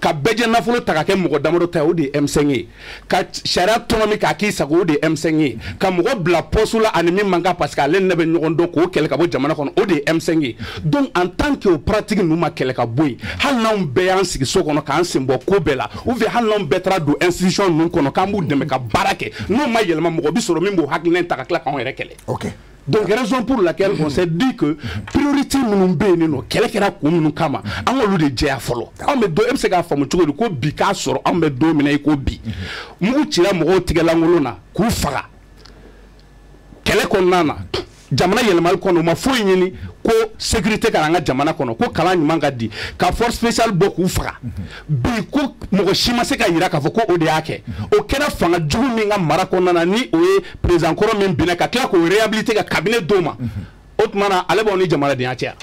ka bɛɛ nafolo ta ka kɛ mɔgɔ damadɔ ta ye o de ye M5 ye ka sariya tɔnɔmi k'a k'i sago o de ye M5 ye ka mɔgɔ bila poste la ani min man kan parce que ale ne bɛ ɲɔgɔn dɔn k'o kɛlɛ ka bɔ jamana kɔnɔ o de ye M5 ye donc en tant que o pratique ninnu ma kɛlɛ ka bɔ yen hali n'anw bɛɛ y'an sigi so kɔnɔ k'an sen bɔ ko bɛɛ la ou bien hali n'anw bɛɛ taara don institution ninnu kɔnɔ k'an b'u dɛmɛ ka baara kɛ n'o ma yɛlɛma mɔgɔ bi sɔrɔ min b'o hakilina ta ka tila k'anw yɛrɛ kɛlɛ. Okay. Donc raison pour laquelle on s'est dit que priorité minnu bɛ yen nɔ kɛlɛ kɛra kun minnu kama an k'olu de jɛya fɔlɔ anw bɛ don e bɛ se k'a faamu cogo di ko bi k'a sɔrɔ anw bɛ don min na i ko bi mugu cira mɔgɔw tigɛlankolon na k'u faga kɛlɛ kɔnɔna na jamana yɛlɛmali kɔnɔ u ma foyi ɲini ko sécurité ka na an ka jamana kɔnɔ ko kalan ɲuman ka di ka force spéciale bɔ k'u faga bi ko mɔgɔ si ma se ka yira k'a fɔ ko o de y'a kɛ o kɛra fanga jugu min ka mara kɔnɔna na ni o ye président kɔrɔ min binna ka tila k'o réhabiliter ka cabinet d'o ma o tuma na ale b'aw ni jamanadenya cɛ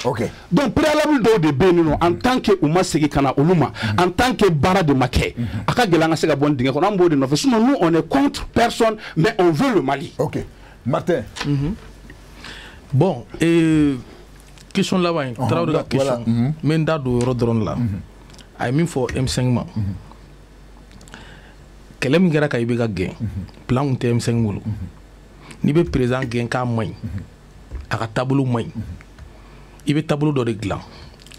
donc préalable dɔw de bɛ yen nɔ en tant que u ma segin ka na olu ma en tant que baara de ma kɛ a ka gɛlɛn an ka se ka bɔ nin dingɛ kɔnɔ an b'o de nɔfɛ sinon nous on est contre personne mais on veut le Mali. Ok, Martin. Bon, question là-bas, Traoré la question. Mais dans le yɔrɔ dɔrɔn la, a ye min fɔ M5 ma. Kɛlɛ min kɛra ka i bɛ ka gɛn, plan kun tɛ M5 bolo. N'i bɛ président gɛn k'a man ɲi, a ka taabolo man ɲi, i bɛ taabolo dɔ de dilan.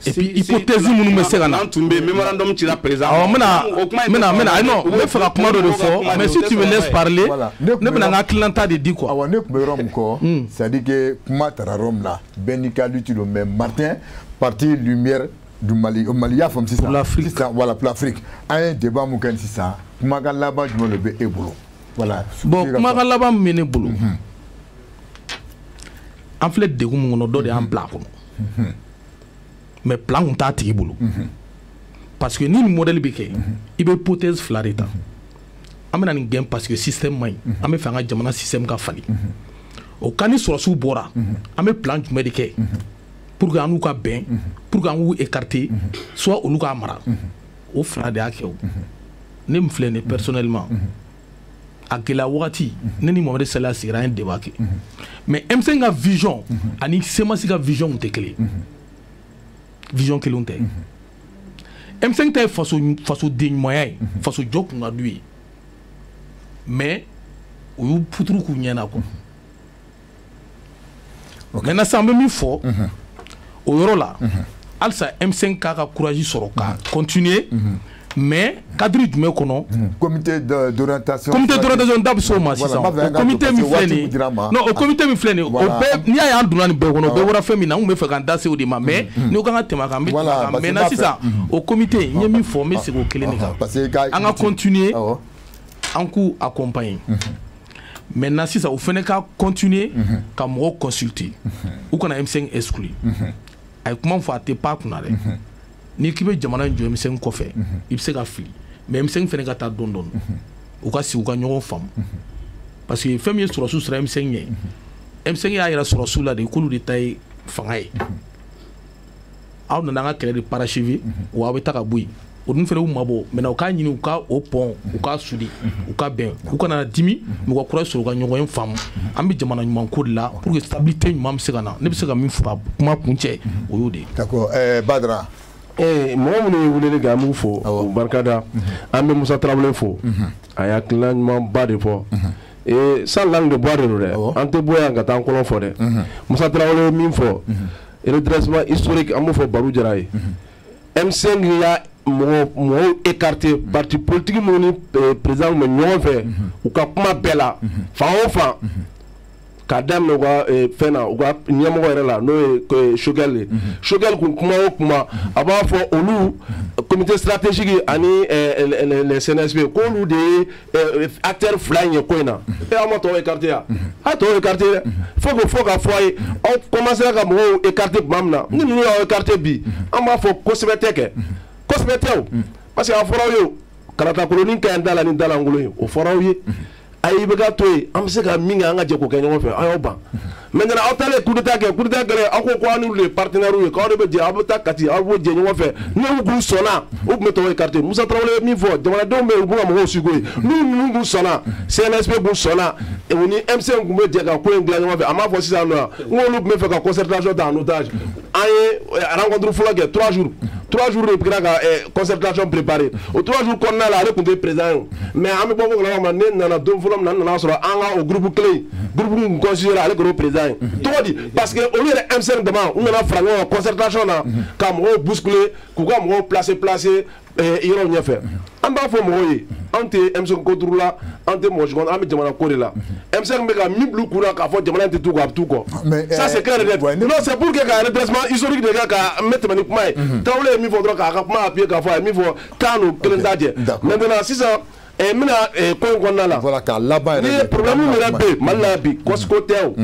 Et puis hypothèse minnu bɛ se ka na. Mémorandum cira président. Non, ne fɛ ka kuma dɔ de fɔ, mais si tu me laisses parler, ne bɛna n ka hakilina de di quoi. Awɔ ne tun bɛ yɔrɔ min kɔ, c'est-à-dire que kuma taara yɔrɔ min na, bɛɛ n'i ka lutte don mais Martin parti lumière du Mali, au Mali y'a faamu sisan. Pour l'Afrique. Voilà, pour l'Afrique. An ye débat mun kɛ sisan, kumakan laban jumɛn de bɛ e bolo? Voilà. Bon, kumakan laban min bɛ ne bolo, an filɛ degun min kɔnɔ dɔ de y'an bila a kɔnɔ. Mais plan kun t'a tigi bolo parce que ni nin modèle bɛ kɛ i bɛ hypothèse fila de ta an bɛna nin gɛn parce que système man ɲi an bɛ fɛ an ka jamana système ka falen o cas ni sɔrɔsiw bɔra an bɛ plan jumɛn de kɛ pour que an n'u ka bɛn pour que an k'u écarter soit olu k'a mara o fila de y'a kɛ o ne min filɛ nin personnellement a gɛlɛya wagati ne ni Mohamed Salah sigira an ye débat kɛ mais M5 ka vision ani CEMAC ka vision tun tɛ kelen ye. Vision kelenw tɛ M5 ta ye faso den ɲumanya ye faso jɔ kun ka d'u ye mais u y'u puturu k'u ɲɛna quoi. Maintenant sisan an bɛ min fɔ o yɔrɔ la halisa M5 k'a ka courage sɔrɔ ka continuer mais cadre jumɛn kɔnɔ comité d'orientation da bɛ s'o ma sisan o comité min filɛ nin ye non o comité min filɛ nin ye o bɛɛ n'i y'a ye an donna nin bɛɛ kɔnɔ o bɛɛ bɔra fɛn min na an tun bɛ fɛ k'an da se o de ma mais n'o kan ka tɛmɛ a kan an bɛ tɛmɛ a kan maintenant sisan o comité n ye min fɔ n bɛ segin o kelen de kan an ka continuer an k'u accompagner maintenant si ça au fene ka continuer ka mo consulter ou kana M5 exclu ay kuma fa te pa kuna re ni kibe jamana njo M5 ko fe ibse ka fili mais M5 fene ka ta don don ou ka si ou ka nyon fam parce que femme est sur sous M5 M5 ya ira sur sous la de kulu de tay fangay aw na nga kele de parachevé ou aw ta ka bui o dun fere mabo mena o ka nyini o ka o pont o ka sudi o ka ben o kana dimi mi ko kura sur ka nyon fam ambi jamana nyman ko la pour que stabilité nyman se kana ne be se ka min fura kuma kunche o yode d'accord Badra mo mo ne wule ga mu fo barkada ambe Musa Traoré fo aya klan nyman ba de fo et sans langue de boire de ante boya nga tan kolon fo de Musa Traoré min fo et le redressement historique amu fo Barou Jaraye M5 ya mo écarté parti politique mo ni président mo ñoo fait ou ka kuma bela fa o fa ka dem no ga fena o ga nyamo ko rela no Shogel ku kuma o kuma aba fo olu comité stratégique ani le CNSP ko lu de acteur flying ko na e amo to écarté ya a to écarté faut ka foyer on commencer ka mo écarté mamna ni no écarté bi amba fo ko sebeteke kosmeteo parce que a fɔra yo karata koloni ka ndala ni dala ngolo o fɔra ye ayi be ka to ye am se ka min an ka jɛ ko kɛ ɲɔgɔn fɛ ayo ban maintenant aw tale coup d'état gɛlɛ aw ko anu les partenaires ye k'aw de bɛ jɛ aw bɛ taa kati aw b'o jɛ ɲɔgɔn fɛ ni u kun sɔnna u tun bɛ tɔgɔ écarté Musa Traoré min fɔ jamanadenw bɛ u b'u ka mɔgɔw sugo ye n'u kun sɔnna CNSP kun sɔnna u ni M5 kun bɛ jɛ ka ko in dilan ɲɔgɔn fɛ a m'a fɔ sisan nɔ n k'olu tun bɛ fɛ ka concertation ta en otage an ye rencontre fɔlɔ kɛ 3 jours de kira ka concertation préparée o 3 jours kɔnɔna la ale tun tɛ président ye mais an bɛ bɔ ko kalama ne nana don fɔlɔ min na n nana sɔrɔ an ka o groupe kelen groupe min constitué ale kɛra o président ye tɔgɔ di parce que olu yɛrɛ M5 dama u nana fara ɲɔgɔn kan concertation na ka mɔgɔw bousculer k'u ka mɔgɔw placer yɔrɔw ɲɛfɛ an b'a fɔ mɔgɔw ye an tɛ M5 contre la an tɛ mɔgɔ si kɔnɔ an bɛ jamana ko de la M5 bɛ ka min bila u kun na k'a fɔ jamana in tɛ t'u kɔ a bɛ t'u kɔ ça c'est clair et net non c'est pour que ka redressement historique de kɛ ka n bɛ tɛmɛ ni kuma ye Traoré ye min fɔ dɔrɔn k'a ka kuma appuyer k'a fɔ a ye min fɔ kan n'o kelen t'a jɛ maintenant sisan n bɛna ko in kɔnɔna la voilà k'a laban yɛrɛ ni problème yɛrɛ bɛ yen Mali la bi Kosiko tɛ o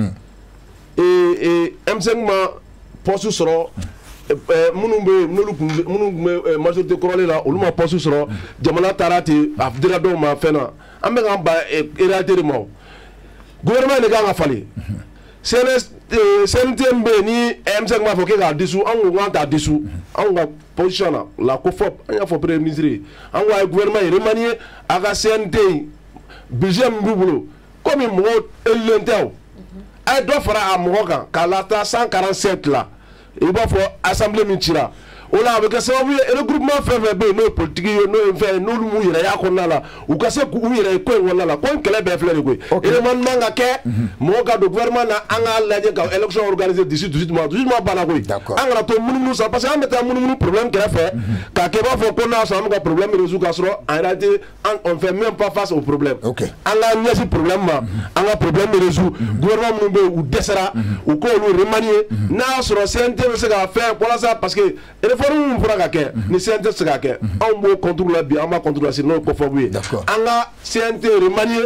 M5 ma poste sɔrɔ minnu bɛ majorité kɔrɔlen la olu ma poste sɔrɔ jamana taara ten a dira dɔw ma fɛn na an bɛ k'an ba réalité de ma o gouvernement de kan ka falen CNT bɛ yen ni M5 b'a fɔ k'e k'a disu an ko k'an t'a disu anw ka position na la COFOP an y'a fɔ premier ministre ye an ko a ye gouvernement ye remanié a ka CNT budget min b'u bolo komi mɔgɔw élilen tɛ o a ye dɔ fara a mɔgɔ kan k'a la taa 147 la i b'a fɔ assemblée min cira o la a bɛ kɛ sababu ye regroupement fɛn fɛn bɛ yen n'o ye politique ye n'o ye fɛn ye n'olu m'u yɛrɛ y'a kɔnɔna la u ka se k'u yɛrɛ ye ko in kɔnɔna la ko in kɛlɛ bɛɛ filɛ nin koyi élément man ka kɛ mɔgɔ ka don gouvernement na an k'a lajɛ ka élection organiser d'ici 18 mois banna koyi an kana to munumunu sa parce que an bɛ taa munumunu problème kɛrɛfɛ k'a kɛ i b'a fɔ ko n'a sɔrɔ an bɛ ka problème résoudre k'a sɔrɔ en réalité on fait même pas face au problème an k'a ɲɛsin problème ma an ka problème résoudre gouvernement minnu bɛ yen u dɛsɛra u k'olu remanier n'a sɔrɔ CNT bɛ se ka fɛn walasa parce que réforme fɔra ka kɛ ni CNT se ka kɛ anw b'o contre la bi an b'a contre la sini n'o ye COFOP ye an ka CNT remanier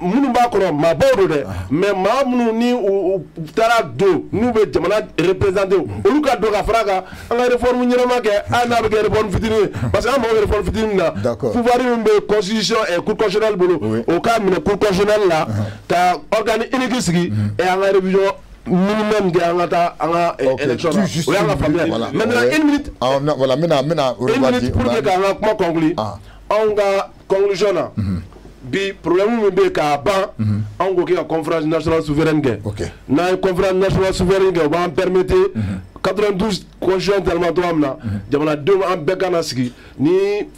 minnu b'a kɔnɔ maabaw don dɛ mais maa minnu ni u taara don n'u bɛ jamana représenté olu ka don ka fara kan an ka réforme ɲɛnama kɛ hali n'a bɛ kɛ réforme fitinin ye parce que an mago bɛ réforme fitinin na pouvoir min bɛ constitution cour constitutionnelle bolo o k'a minɛ cour constitutionnelle la ka organe unique sigi et an ka révision minimum de an ka taa an ka élection na o y'an ka faamuya maintenant une minute voilà une minute pour que k'an ka kuma conclure anw ka conclusion na bi problème min bɛ k'a ban anw ko kɛ ka conférence nationale souveraine kɛ n'an ye conférence nationale souveraine kɛ o b'an permettre 92 constitution tellement togoya min na jamanadenw an bɛɛ ka na sigi ni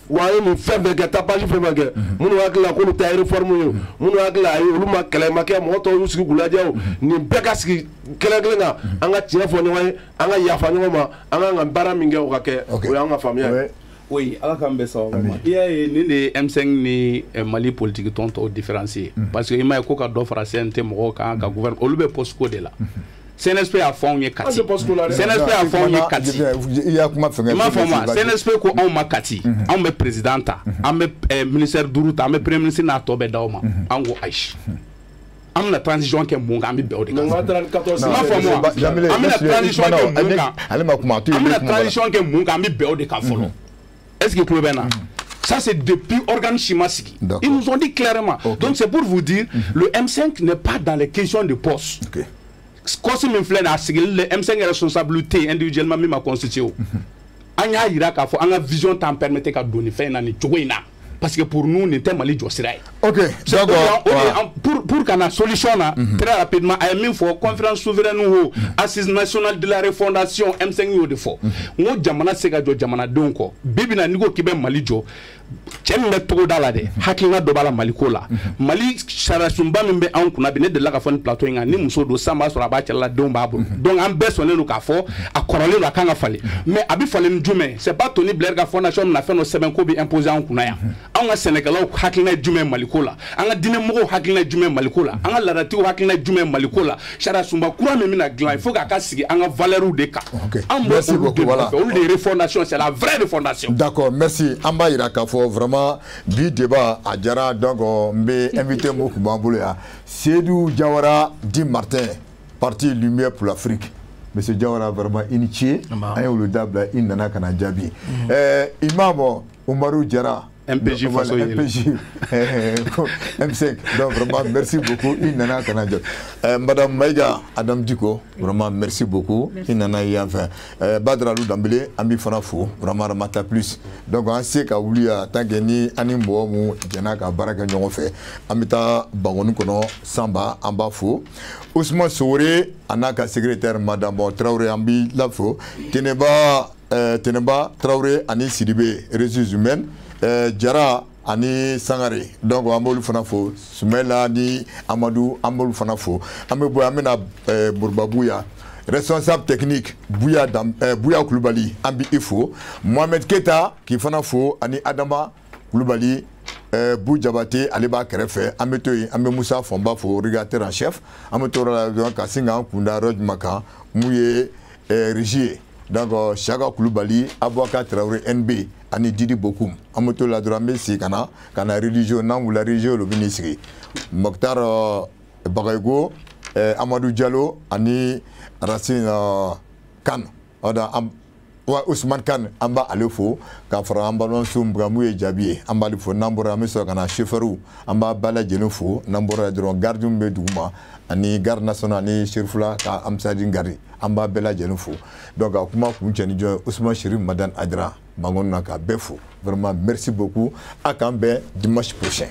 wa ye nin fɛn bɛɛ kɛ tapage fɛn fɛn kɛ minnu hakili la k'olu ta ye réforme ye minnu hakili la ayi olu ma kɛlɛ ma kɛ mɔgɔ tɔw y'u sigi k'u lajɛ o nin bɛɛ ka sigi kelen kelen kan an ka tiɲɛ fɔ ɲɔgɔn ye an ka yafa ɲɔgɔn ma an ka kan ka baara min kɛ o ka kɛ o y'an ka faamuya ye. Oui, ala k'an bɛ sababu ma. I y'a ye nin de ye M5 ni Mali politique tɔn tɔw différencier parce que i m'a ye ko ka dɔ fara CNT mɔgɔw kan ka gouvernement olu bɛ poste ko de la CNSP a fɔ anw ye kati CNSP a fɔ anw ye kati i m'a fɔ ma CNSP ko anw ma kati anw bɛ président ta an bɛ ministère 5 ta an bɛ premier ministre n'a tɔ bɛɛ d'aw ma anw ko ayi an bɛna transition kɛ mun kan an bɛ bɛn o de kan i m'a fɔ ma an bɛna transition kɛ mun kan an bɛna transition kɛ mun kan an bɛ bɛn o de kan fɔlɔ est-ce que tulo bɛ na. Ça, c'est depuis organe Chimasiki. Ils nous ont dit clairement. Donc, c'est pour vous dire, le M5 n'est pas dans les questions de poste. Comme le M5 est responsabilité individuellement, même à constituer. Anya Irak a fait une vision t'en permettait qu'à donner fin à Nitouina. Parce que pour nous, nous sommes allés Jossirai. Ok. Pour qu'on ait solution, très rapidement, il y a une conférence souveraine ou assise nationale de la refondation M5 ou de faux. Nous, Jamana Sega Jamana Donko, Bibi na Nigo Kibe Malijo. Cɛn togo da la dɛ hakilina dɔ b'a la Mali ko la Mali sariyasunba min bɛ anw kunna bi ne delila ka fɔ ni plateau in kan ni muso don san b'a sɔrɔ a b'a cɛla la denw b'a bolo donc an bɛɛ sɔnnen don k'a fɔ a kɔrɔlen don a kan ka falen mais a bɛ falen ni jumɛn c'est pas Tony Blair ka fondation na fɛn dɔ sɛbɛn ko bɛ imposer anw kunna yan anw ka sɛnɛkɛlaw hakilina ye jumɛn Mali ko la an ka diinɛmɔgɔw hakilina ye jumɛn Mali ko la an ka laadatigiw hakilina ye jumɛn Mali ko la sariyasunba kura min bɛna dilan il faut k'a ka sigi an ka valeurs de kan anw bɛ olu de nɔfɛ olu de refondation c'est la vraie refondation. D'accord, merci an b'a yira k'a fɔ vraiment bi débat a jara donc mbe invité mo ku bambolo ya Seydou Diawara Di Martin parti Lumière pour l'Afrique. Monsieur Diawara vraiment initié ay le dabla in nana kana jabi Imam Oumarou Diarra MPJ Faso MPJ M5 donc vraiment merci beaucoup Inana Kanadjo Madame Maïga Adam Diko vraiment merci beaucoup Inana Yanfa Badralou Dambélé Ami Fanafo vraiment Ramata plus donc on sait qu'à Oulia Tangeni Animbo Mou Janaka Baraka Nyonfe Amita Bangonu Kono Samba Ambafo Ousmane Souré Anaka secrétaire Madame Traoré Ambi Lafo Teneba Traoré Ani Sidibé ressources humaines Jara ani Sangare donc amolu fanafo Soumela ni Amadou amolu fanafo amebo amena Bourbabuya responsable technique Bouya Koulibaly ambi ifo Mohamed Keta qui fanafo ani Adama Koulibaly Boujabate Aliba Kerefe ametoy ambe Moussa Fomba fo rédacteur en chef ametora donc Kasinga Kunda Roj Maka Mouye Rigier donc Chaka Koulibaly Abouaka Traoré NB ani Didi Bokoum amoto la dramé si kana religion nan ou la religion le ministre Mokhtar Bagaygo Amadou Diallo ani Racine Kane oda Ousmane Kane amba alefo ka fara amba non sum bramouye jabié amba alefo nambora meso kana cheferu amba bala jenofo nambora dron gardum be duma ani garde national ni Chirfula ka amsadi ngari amba bela jenofo donc akuma kunchani jo Ousmane Chérif Madan Adra Bangon Naka Befo. Vraiment, merci beaucoup. À Cambé, dimanche prochain.